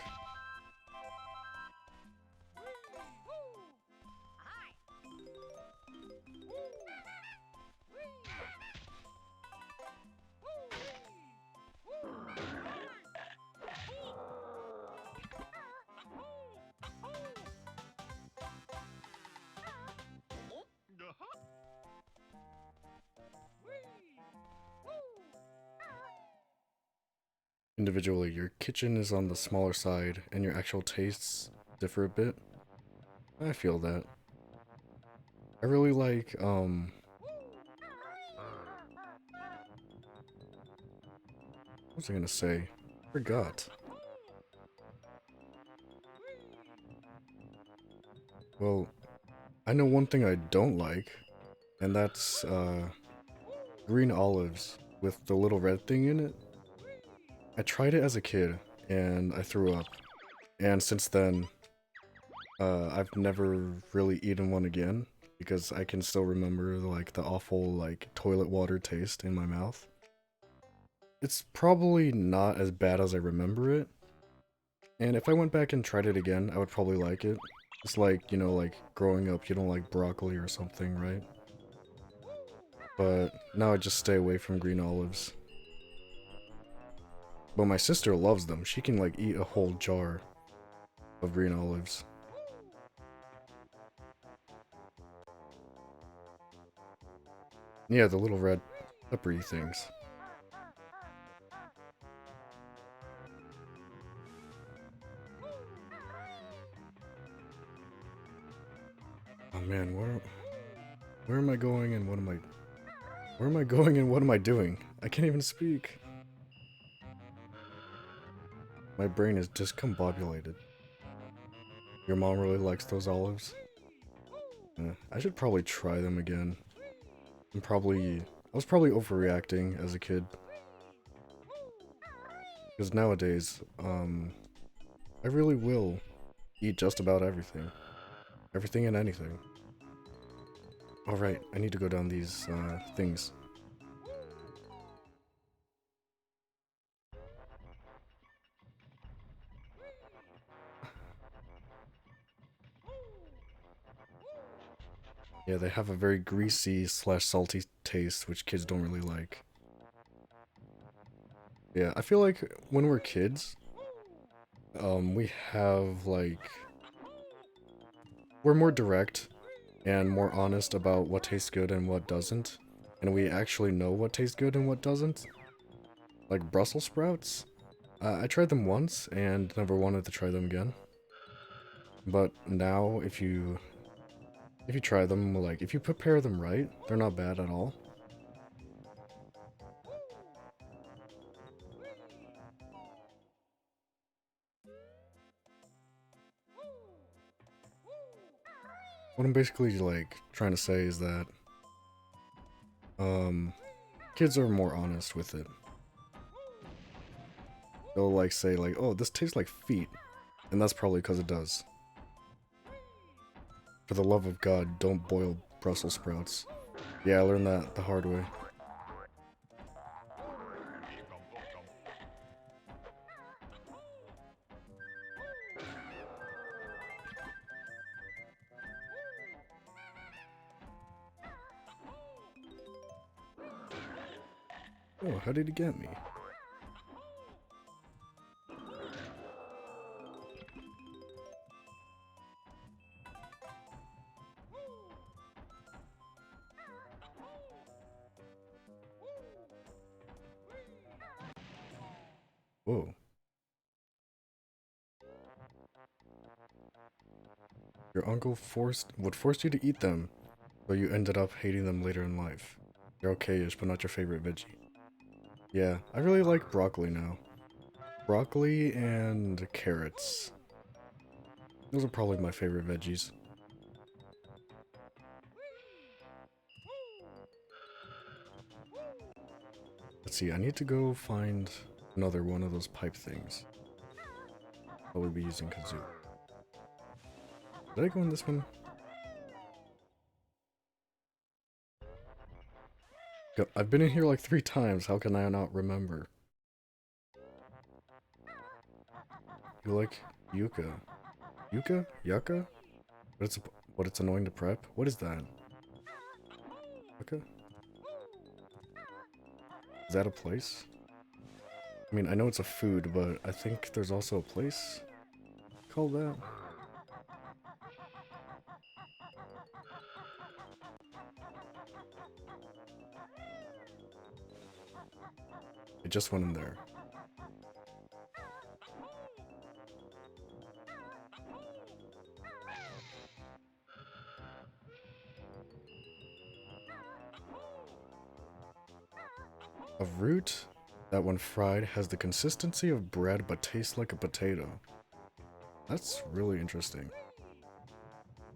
Individually, your kitchen is on the smaller side and your actual tastes differ a bit. I feel that. I really like, what was I gonna say? Forgot. Well, I know one thing I don't like, and that's, green olives with the little red thing in it. I tried it as a kid, and I threw up. And since then, I've never really eaten one again, because I can still remember, like, the awful, like, toilet water taste in my mouth. It's probably not as bad as I remember it, and if I went back and tried it again, I would probably like it. It's like, you know, like, growing up, you don't like broccoli or something, right? But now I just stay away from green olives. But my sister loves them. She can, like, eat a whole jar of green olives. Yeah, the little red peppery things. Oh man, where am I going and what am I... Where am I going and what am I doing? I can't even speak. My brain is discombobulated. Your mom really likes those olives? I should probably try them again. I was probably overreacting as a kid. Because nowadays, I really will eat just about everything. Everything and anything. Alright, I need to go down these, things. Yeah, they have a very greasy slash salty taste, which kids don't really like. Yeah, I feel like when we're kids, we have, like... We're more direct and more honest about what tastes good and what doesn't. And we actually know what tastes good and what doesn't. Like Brussels sprouts. I tried them once and never wanted to try them again. But now, if you If you try them, like, if you prepare them right, they're not bad at all. What I'm basically, like, trying to say is that, kids are more honest with it. They'll, like, say, like, oh, this tastes like feet. And that's probably because it does. For the love of God, don't boil Brussels sprouts. Yeah, I learned that the hard way. Oh, how did he get me? Whoa. Your uncle would force you to eat them, but you ended up hating them later in life. They're okay-ish, but not your favorite veggie. Yeah, I really like broccoli now. Broccoli and carrots. Those are probably my favorite veggies. Let's see, I need to go find another one of those pipe things. I will be using Kazoo. Did I go in this one? I've been in here like 3 times, how can I not remember? You like Yuka? Yuka? Yucca? But it's annoying to prep? What is that? Yucca? Is that a place? I mean, I know it's a food, but I think there's also a place called that. It just went in there. A root that when fried has the consistency of bread but tastes like a potato. That's really interesting.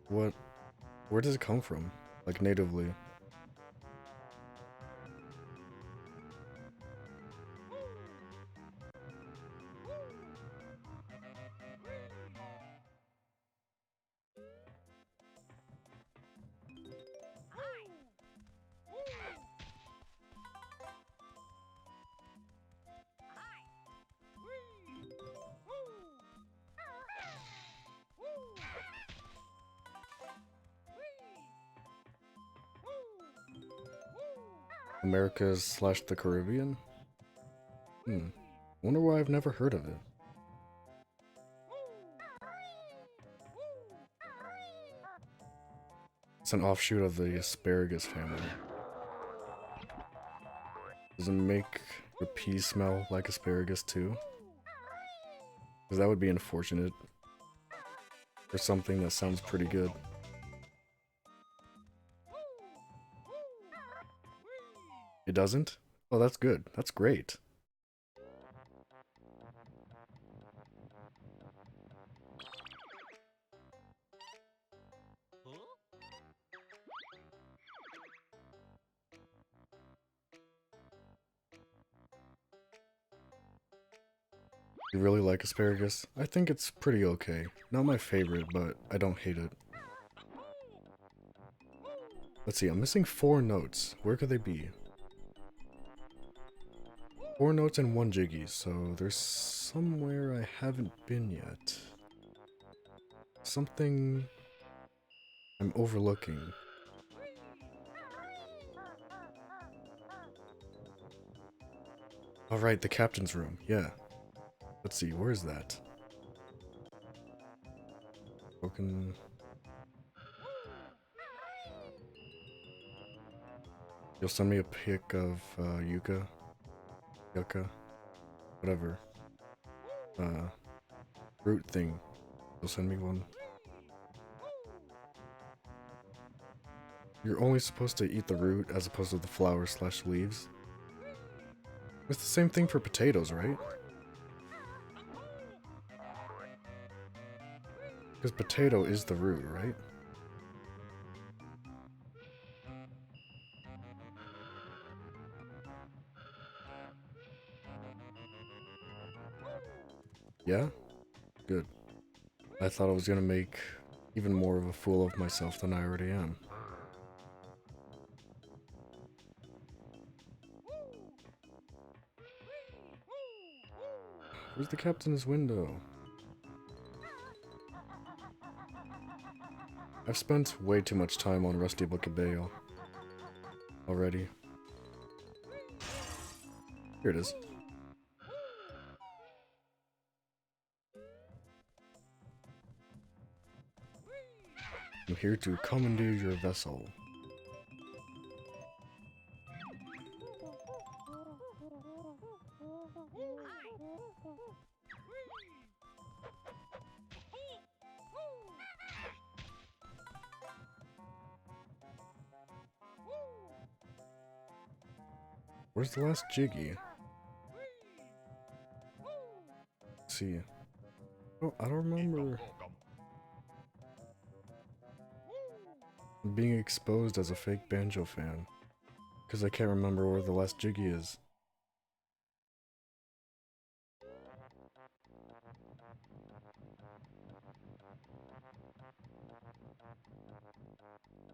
Where does it come from? Like natively? Americas slash the Caribbean? Wonder why I've never heard of it. It's an offshoot of the asparagus family. Does it make your pee smell like asparagus too? Because that would be unfortunate. For something that sounds pretty good. It doesn't? Oh, that's good. That's great. You really like asparagus? I think it's pretty okay. Not my favorite, but I don't hate it. Let's see, I'm missing 4 notes. Where could they be? 4 notes and 1 jiggy, so there's somewhere I haven't been yet. Something I'm overlooking. Alright, the captain's room, yeah. Let's see, where is that? Broken... You'll send me a pic of Yuka? Yucca? Whatever. Root thing. You'll send me one. You're only supposed to eat the root as opposed to the flower/leaves. It's the same thing for potatoes, right? Because potato is the root, right? Yeah? Good. I thought I was gonna make even more of a fool of myself than I already am. Where's the captain's window? I've spent way too much time on Rusty Book of Bale already. Here it is. I'm here to commandeer your vessel. Where's the last Jiggy? Let's see. Oh, I don't remember being exposed as a fake Banjo fan. Because I can't remember where the last Jiggy is.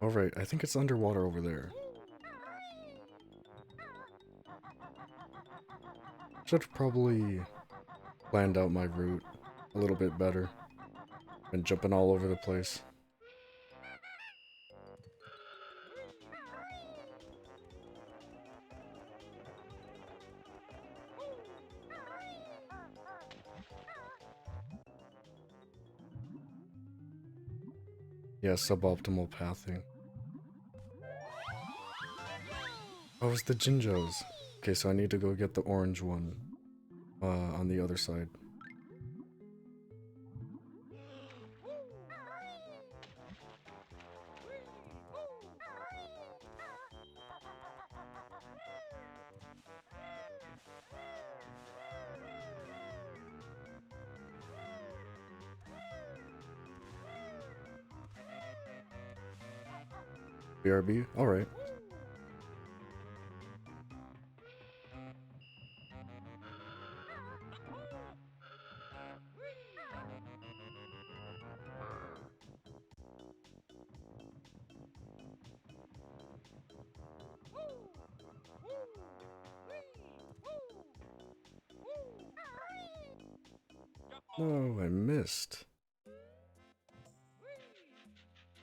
Alright, I think it's underwater over there. Should have probably planned out my route a little bit better than jumping all over the place. Yeah, suboptimal pathing. Oh, it's the Jinjos. Okay, so I need to go get the orange one on the other side. BRB? Alright. No, I missed.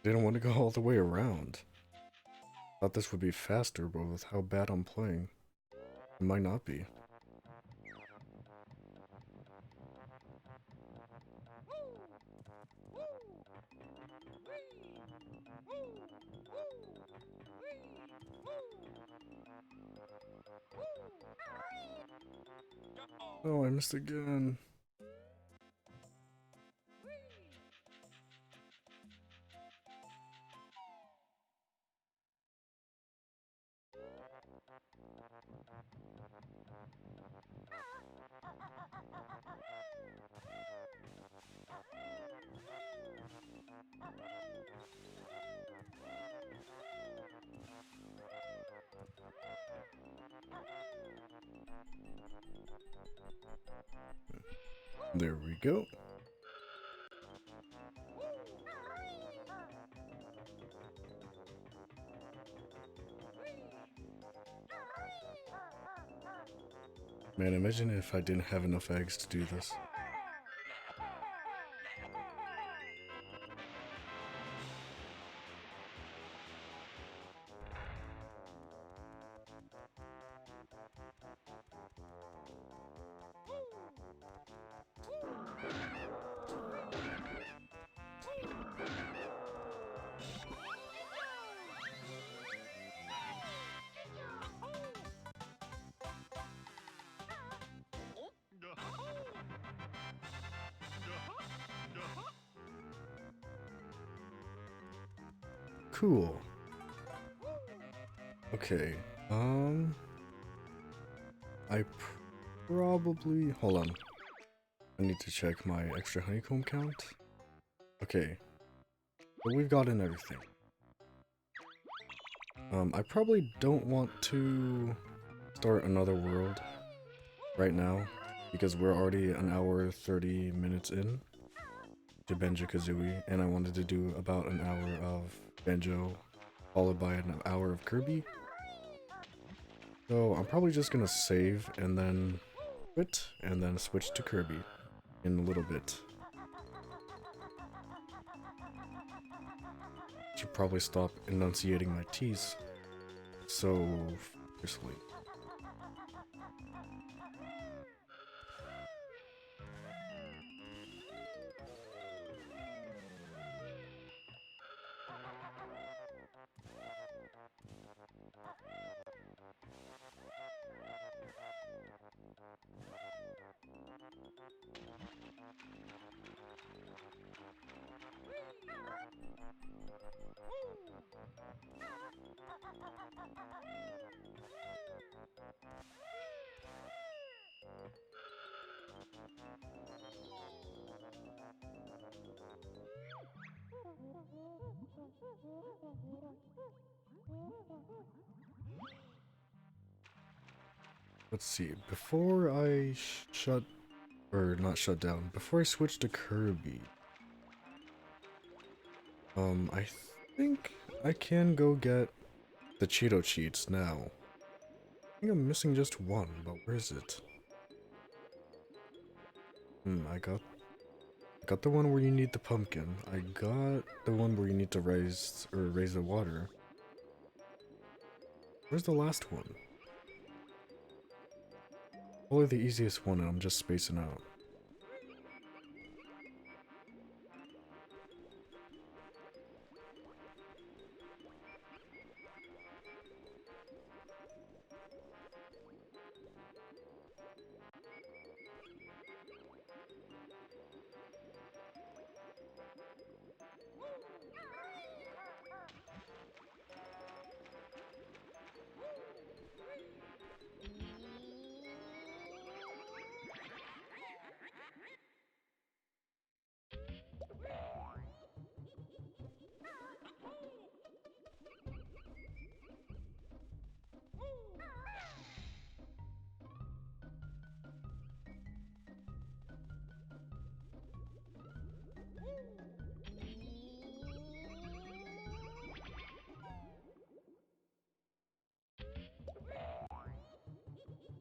Didn't want to go all the way around. Thought this would be faster, but with how bad I'm playing, it might not be. Oh, I missed again. There we go. Man, imagine if I didn't have enough eggs to do this. Cool. Okay, I probably... Hold on. I need to check my extra honeycomb count. Okay, but we've gotten everything. I probably don't want to start another world right now, because we're already an hour 30 minutes in to Banjo-Kazooie, and I wanted to do about an hour of Banjo, followed by an hour of Kirby. So I'm probably just gonna save and then quit, and then switch to Kirby in a little bit. Should probably stop enunciating my T's so fiercely. Let's see, before I not shut down, before I switch to Kirby, I think I can go get the Cheeto cheats now. I think I'm missing just one, but where is it? I got the one where you need the pumpkin. I got the one where you need to raise the water. Where's the last one? Probably the easiest one, and I'm just spacing out.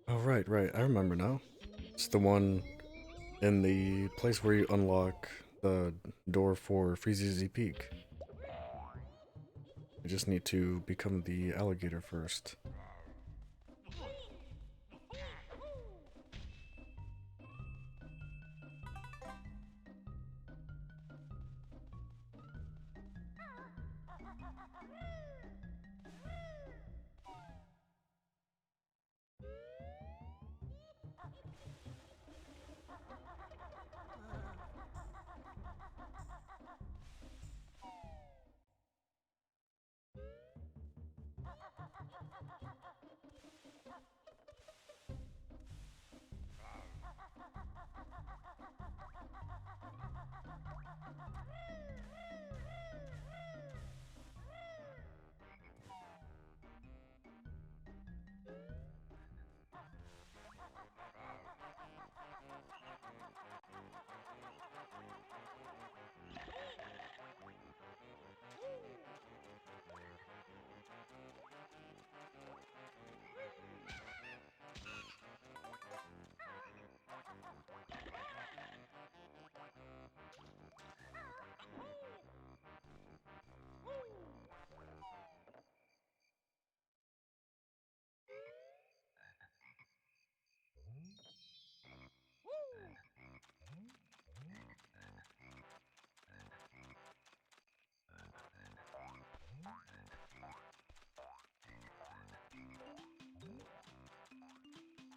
Oh, right, I remember now. It's the one in the place where you unlock the door for Freezeezy Peak. I just need to become the alligator first.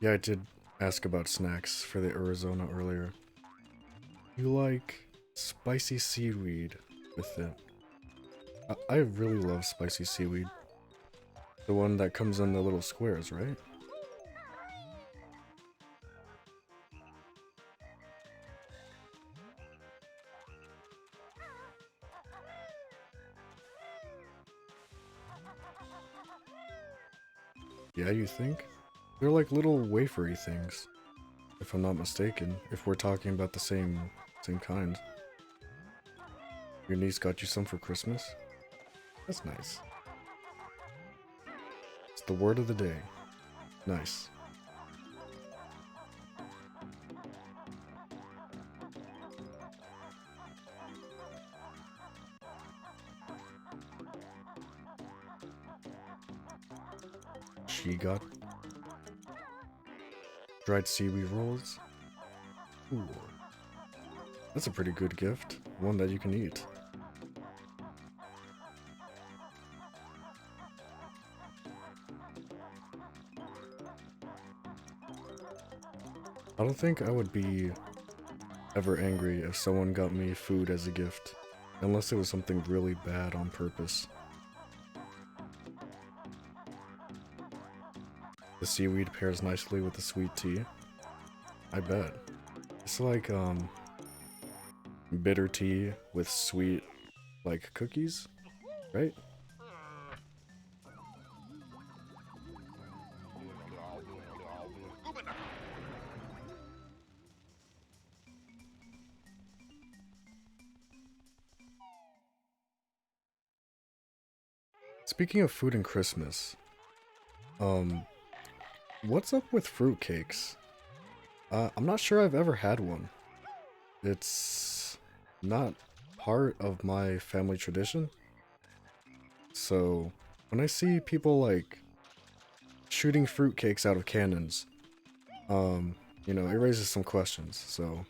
Yeah, I did ask about snacks for the Arizona earlier. You like spicy seaweed with it. I really love spicy seaweed. The one that comes in the little squares, right? Yeah, you think? They're like little wafery things, if I'm not mistaken, if we're talking about the same kind. Your niece got you some for Christmas? That's nice. It's the word of the day. Nice. She got dried seaweed rolls. Ooh. That's a pretty good gift. One that you can eat. I don't think I would be ever angry if someone got me food as a gift, unless it was something really bad on purpose. The seaweed pairs nicely with the sweet tea. I bet. It's like, bitter tea with sweet, like, cookies, right? Speaking of food and Christmas, what's up with fruitcakes? I'm not sure I've ever had one. It's not part of my family tradition. So, when I see people, like, shooting fruitcakes out of cannons, you know, it raises some questions, so...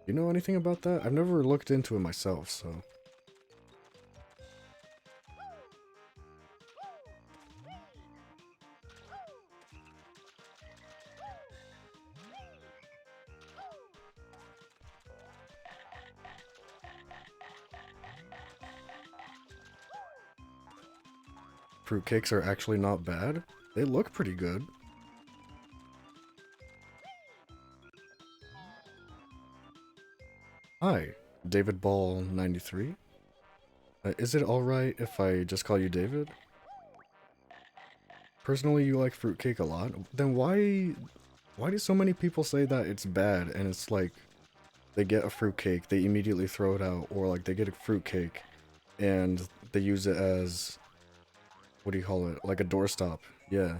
You know anything about that? I've never looked into it myself, so... Fruitcakes are actually not bad. They look pretty good. Hi, David Ball 93. Is it alright if I just call you David? Personally, you like fruitcake a lot? Then why do so many people say that it's bad and it's like they get a fruitcake, they immediately throw it out, or like they get a fruitcake and they use it as, what do you call it? Like a doorstop. Yeah.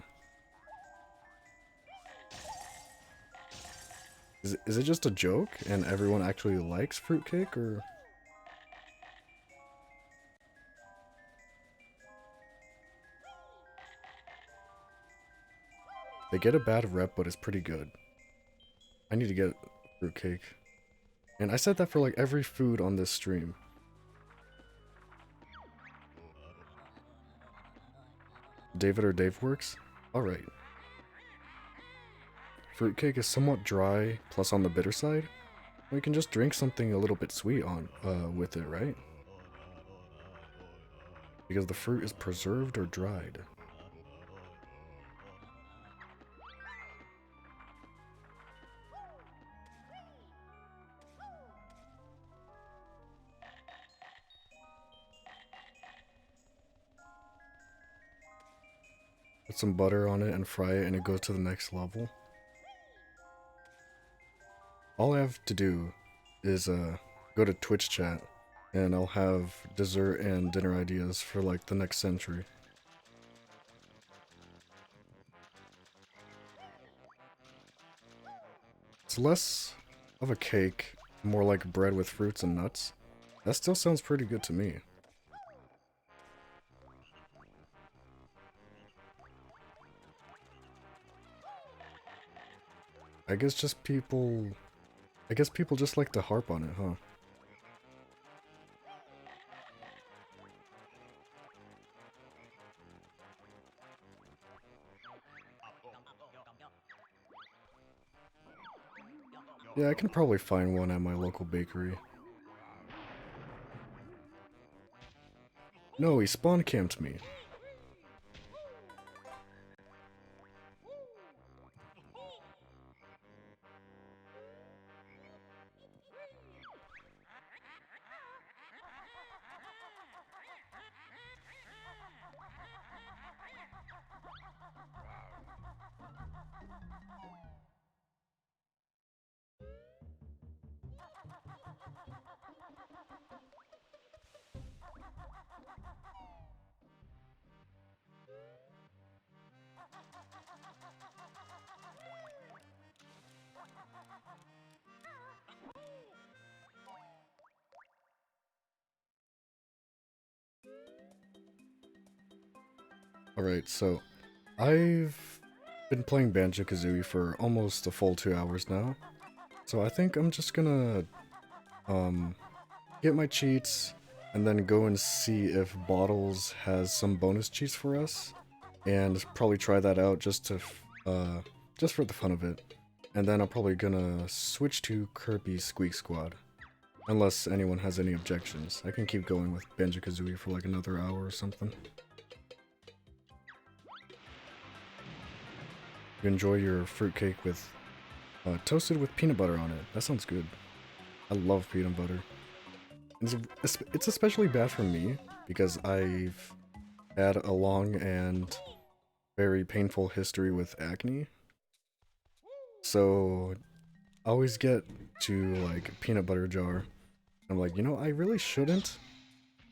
Is it just a joke and everyone actually likes fruitcake, or? They get a bad rep, but it's pretty good. I need to get fruitcake. And I said that for like every food on this stream. David or Dave works? Alright. Fruitcake is somewhat dry, plus on the bitter side. We can just drink something a little bit sweet on with it, right? Because the fruit is preserved or dried. Put some butter on it and fry it and it goes to the next level. All I have to do is go to Twitch chat and I'll have dessert and dinner ideas for like the next century. It's less of a cake, more like bread with fruits and nuts. That still sounds pretty good to me. I guess people just like to harp on it, huh? Yeah, I can probably find one at my local bakery. No, he spawn camped me. Alright, so I've been playing Banjo-Kazooie for almost a full 2 hours now. So I think I'm just gonna get my cheats and then go and see if Bottles has some bonus cheats for us. And probably try that out just for the fun of it. And then I'm probably gonna switch to Kirby's Squeak Squad. Unless anyone has any objections. I can keep going with Banjo-Kazooie for like another hour or something. You enjoy your fruitcake with toasted with peanut butter on it. That sounds good. I love peanut butter. It's especially bad for me because I've had a long and very painful history with acne. So I always get to like a peanut butter jar. I'm like, you know, I really shouldn't.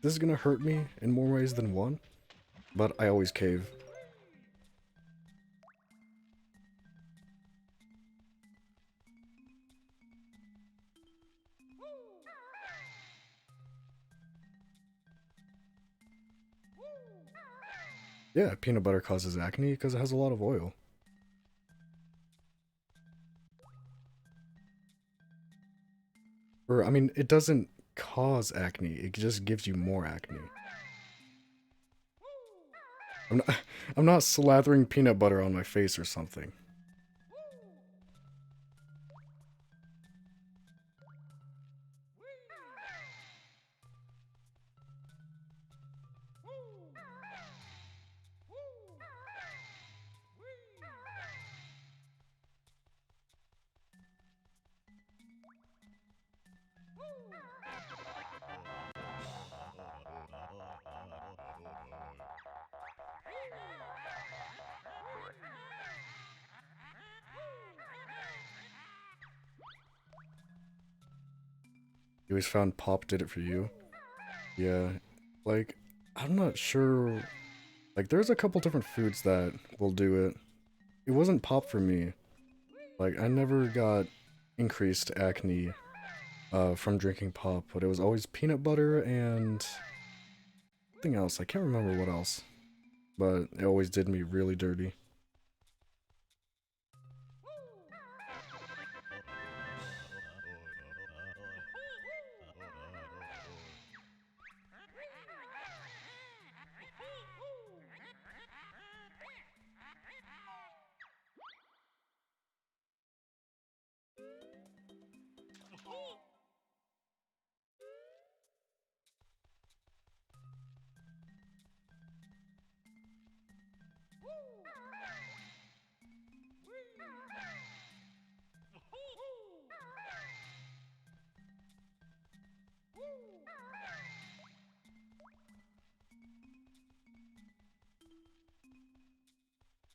This is gonna hurt me in more ways than one. But I always cave. Yeah, peanut butter causes acne because it has a lot of oil. Or, I mean, it doesn't cause acne, it just gives you more acne. I'm not, I'm not slathering peanut butter on my face or something. You always found Pop did it for you? Yeah, like, I'm not sure. Like, there's a couple different foods that will do it. It wasn't Pop for me. Like, I never got increased acne from drinking Pop, but it was always peanut butter and something else. I can't remember what else, but it always did me really dirty.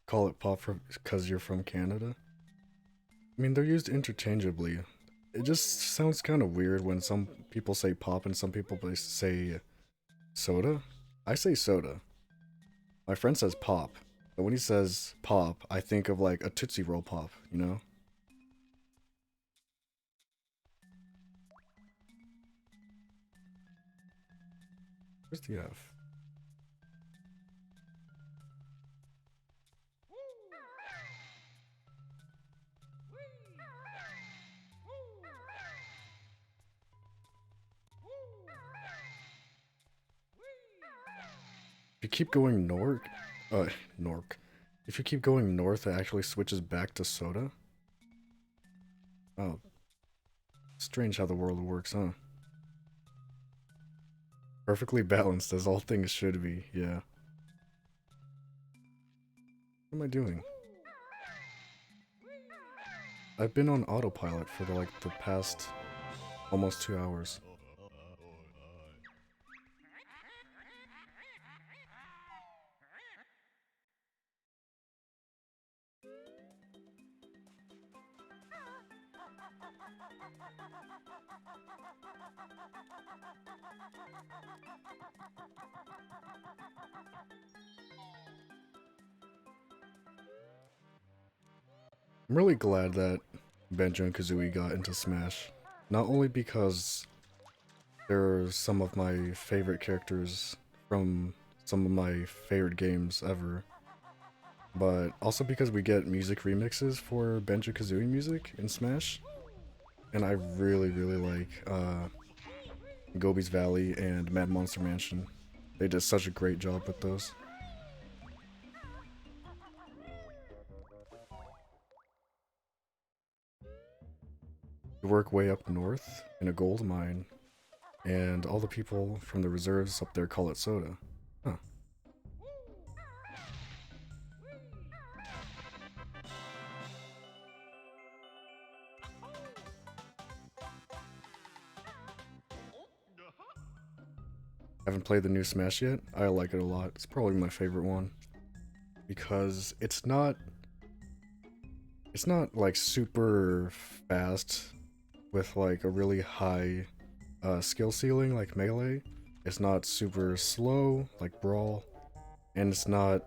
Call it Pop because you're from Canada? I mean, they're used interchangeably. It just sounds kind of weird when some people say Pop and some people say soda. I say soda. My friend says Pop. But when he says Pop, I think of like a Tootsie Roll Pop, you know? Where's the F? If you keep going nork. If you keep going north, it actually switches back to soda? Oh. Strange how the world works, huh? Perfectly balanced, as all things should be, yeah. What am I doing? I've been on autopilot for the past almost 2 hours. I'm really glad that Banjo and Kazooie got into Smash. Not only because they're some of my favorite characters from some of my favorite games ever. But also because we get music remixes for Banjo-Kazooie music in Smash. And I really, really like Gobi's Valley and Mad Monster Mansion. They did such a great job with those. We work way up north in a gold mine, and all the people from the reserves up there call it soda. Huh. Haven't played the new Smash yet. I like it a lot. It's probably my favorite one. Because it's not like super fast with like a really high skill ceiling like Melee. It's not super slow like Brawl. And it's not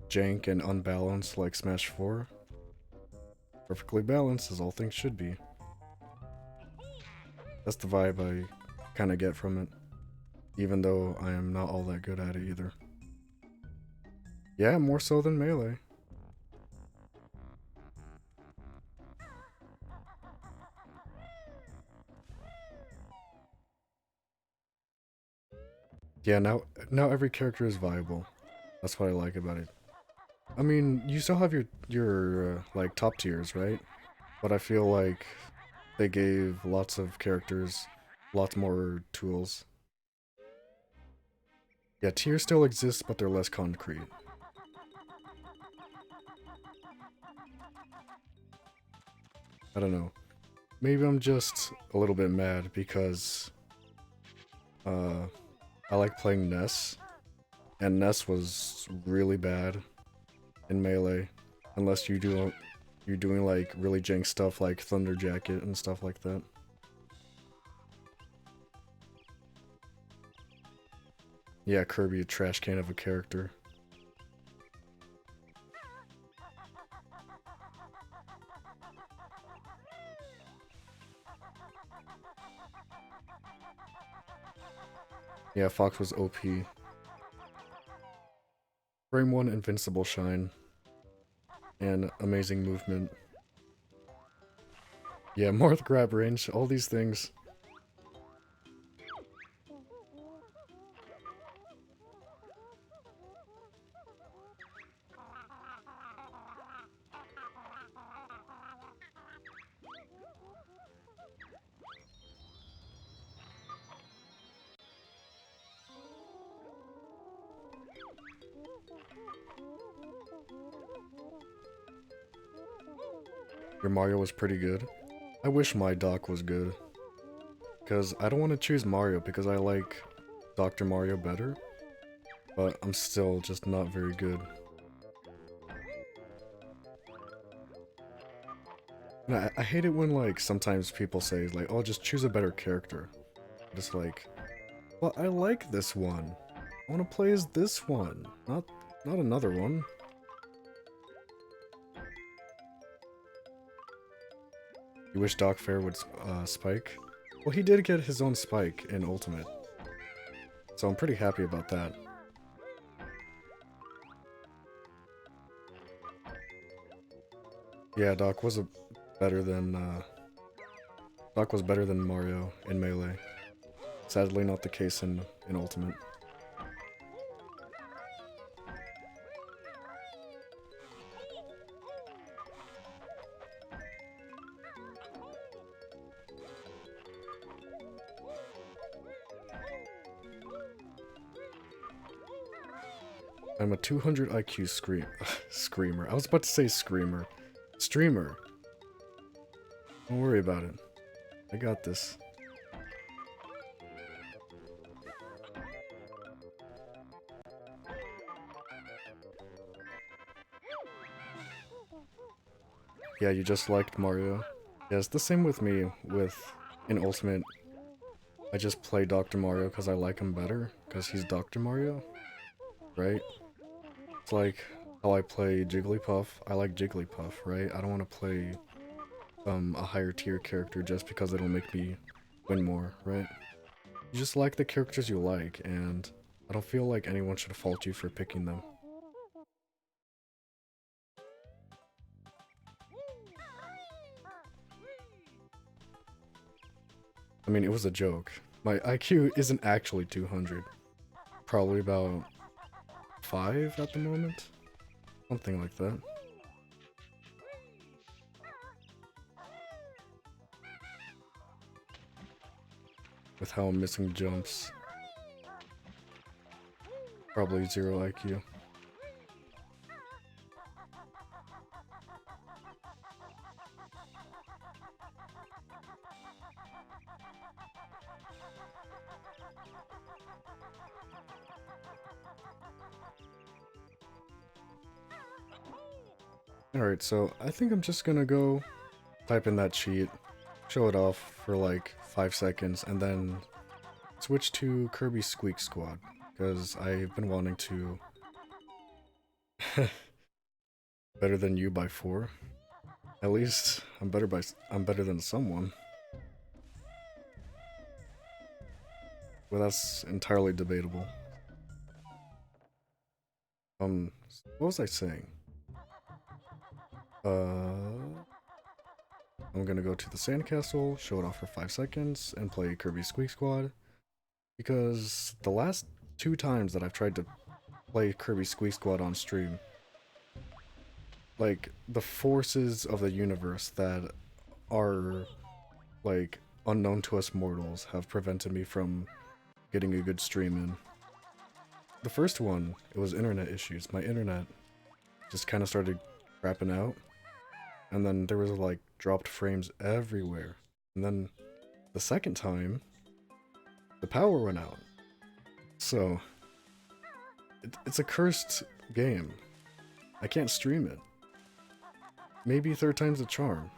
jank and unbalanced like Smash 4. Perfectly balanced as all things should be. That's the vibe I kind of get from it. Even though I am not all that good at it either. Yeah, more so than Melee. Yeah, now every character is viable. That's what I like about it. I mean, you still have your like top tiers, right? But I feel like they gave lots of characters lots more tools. Yeah, tiers still exist, but they're less concrete. I don't know. Maybe I'm just a little bit mad because I like playing Ness, and Ness was really bad in Melee, unless you're doing like really jank stuff like Thunder Jacket and stuff like that. Yeah, Kirby, a trash can of a character. Yeah, Fox was OP. Frame 1 Invincible Shine. And amazing movement. Yeah, more grab range, all these things. Your Mario was pretty good. I wish my Doc was good. Because I don't want to choose Mario because I like Dr. Mario better. But I'm still just not very good. And I hate it when like sometimes people say like, oh, just choose a better character. Just like, well, I like this one. I want to play as this one, not another one. You wish Doc Fair would spike? Well, he did get his own spike in Ultimate. So I'm pretty happy about that. Yeah, Doc was better than Doc was better than Mario in Melee. Sadly not the case in Ultimate. I'm a 200 IQ screamer. I was about to say screamer. Streamer. Don't worry about it. I got this. Yeah, you just liked Mario. Yeah, it's the same with me in Ultimate. I just play Dr. Mario because I like him better, because he's Dr. Mario, right? It's like how I play Jigglypuff. I like Jigglypuff, right? I don't want to play a higher tier character just because it'll make me win more, right? You just like the characters you like, and I don't feel like anyone should fault you for picking them. I mean, it was a joke. My IQ isn't actually 200. Probably about 5 at the moment. Something like that. With how I'm missing jumps. Probably 0 IQ. Alright, so I think I'm just gonna go type in that cheat, show it off for like 5 seconds, and then switch to Kirby Squeak Squad, because I've been wanting to better than you by 4. At least I'm better than someone. Well, that's entirely debatable. What was I saying? I'm gonna go to the sandcastle, show it off for 5 seconds, and play Kirby Squeak Squad. Because the last 2 times that I've tried to play Kirby Squeak Squad on stream, like, the forces of the universe that are, like, unknown to us mortals have prevented me from getting a good stream in. The first one, it was internet issues. My internet just kind of started crapping out. And then there was like dropped frames everywhere. And then the second time, the power went out. So, it's a cursed game. I can't stream it. Maybe 3rd time's a charm.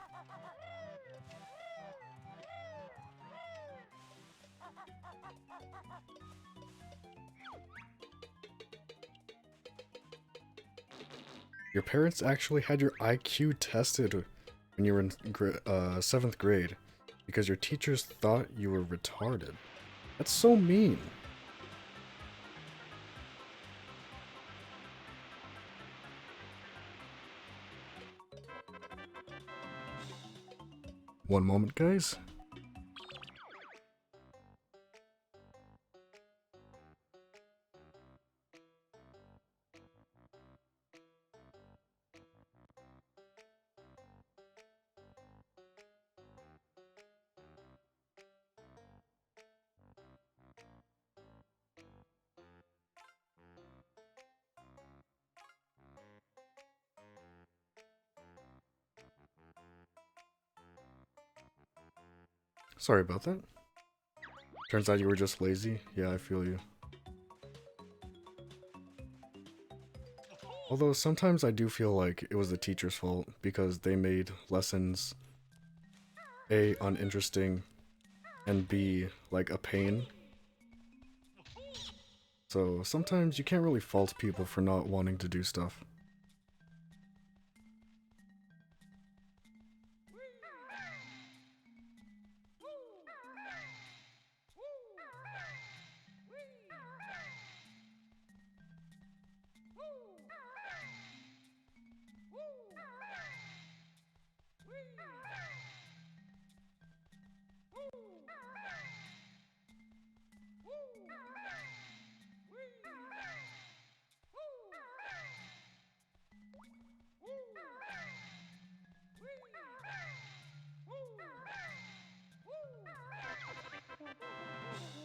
Your parents actually had your IQ tested when you were in 7th grade because your teachers thought you were retarded. That's so mean. One moment, guys. Sorry about that. Turns out you were just lazy. Yeah, I feel you. Although sometimes I do feel like it was the teacher's fault because they made lessons A, uninteresting, and B, like a pain. So sometimes you can't really fault people for not wanting to do stuff.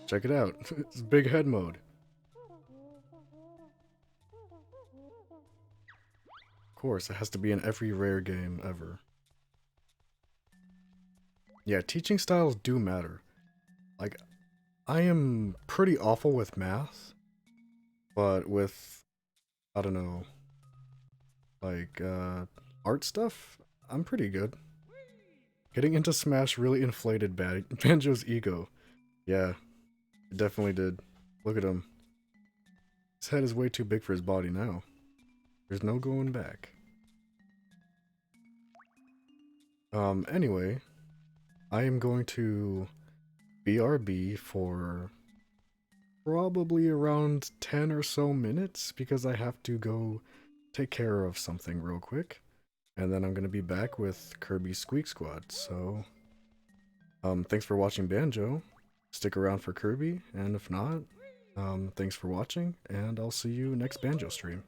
Check it out. It's big head mode. Of course, it has to be in every rare game ever. Yeah, teaching styles do matter. Like, I am pretty awful with math, but with, I don't know, like, art stuff, I'm pretty good. Getting into Smash really inflated Banjo's ego. Yeah, it definitely did. Look at him. His head is way too big for his body now. There's no going back. Anyway, I am going to BRB for probably around 10 or so minutes because I have to go take care of something real quick. And then I'm going to be back with Kirby Squeak Squad. So, thanks for watching Banjo. Stick around for Kirby, and if not, thanks for watching, and I'll see you next Banjo stream.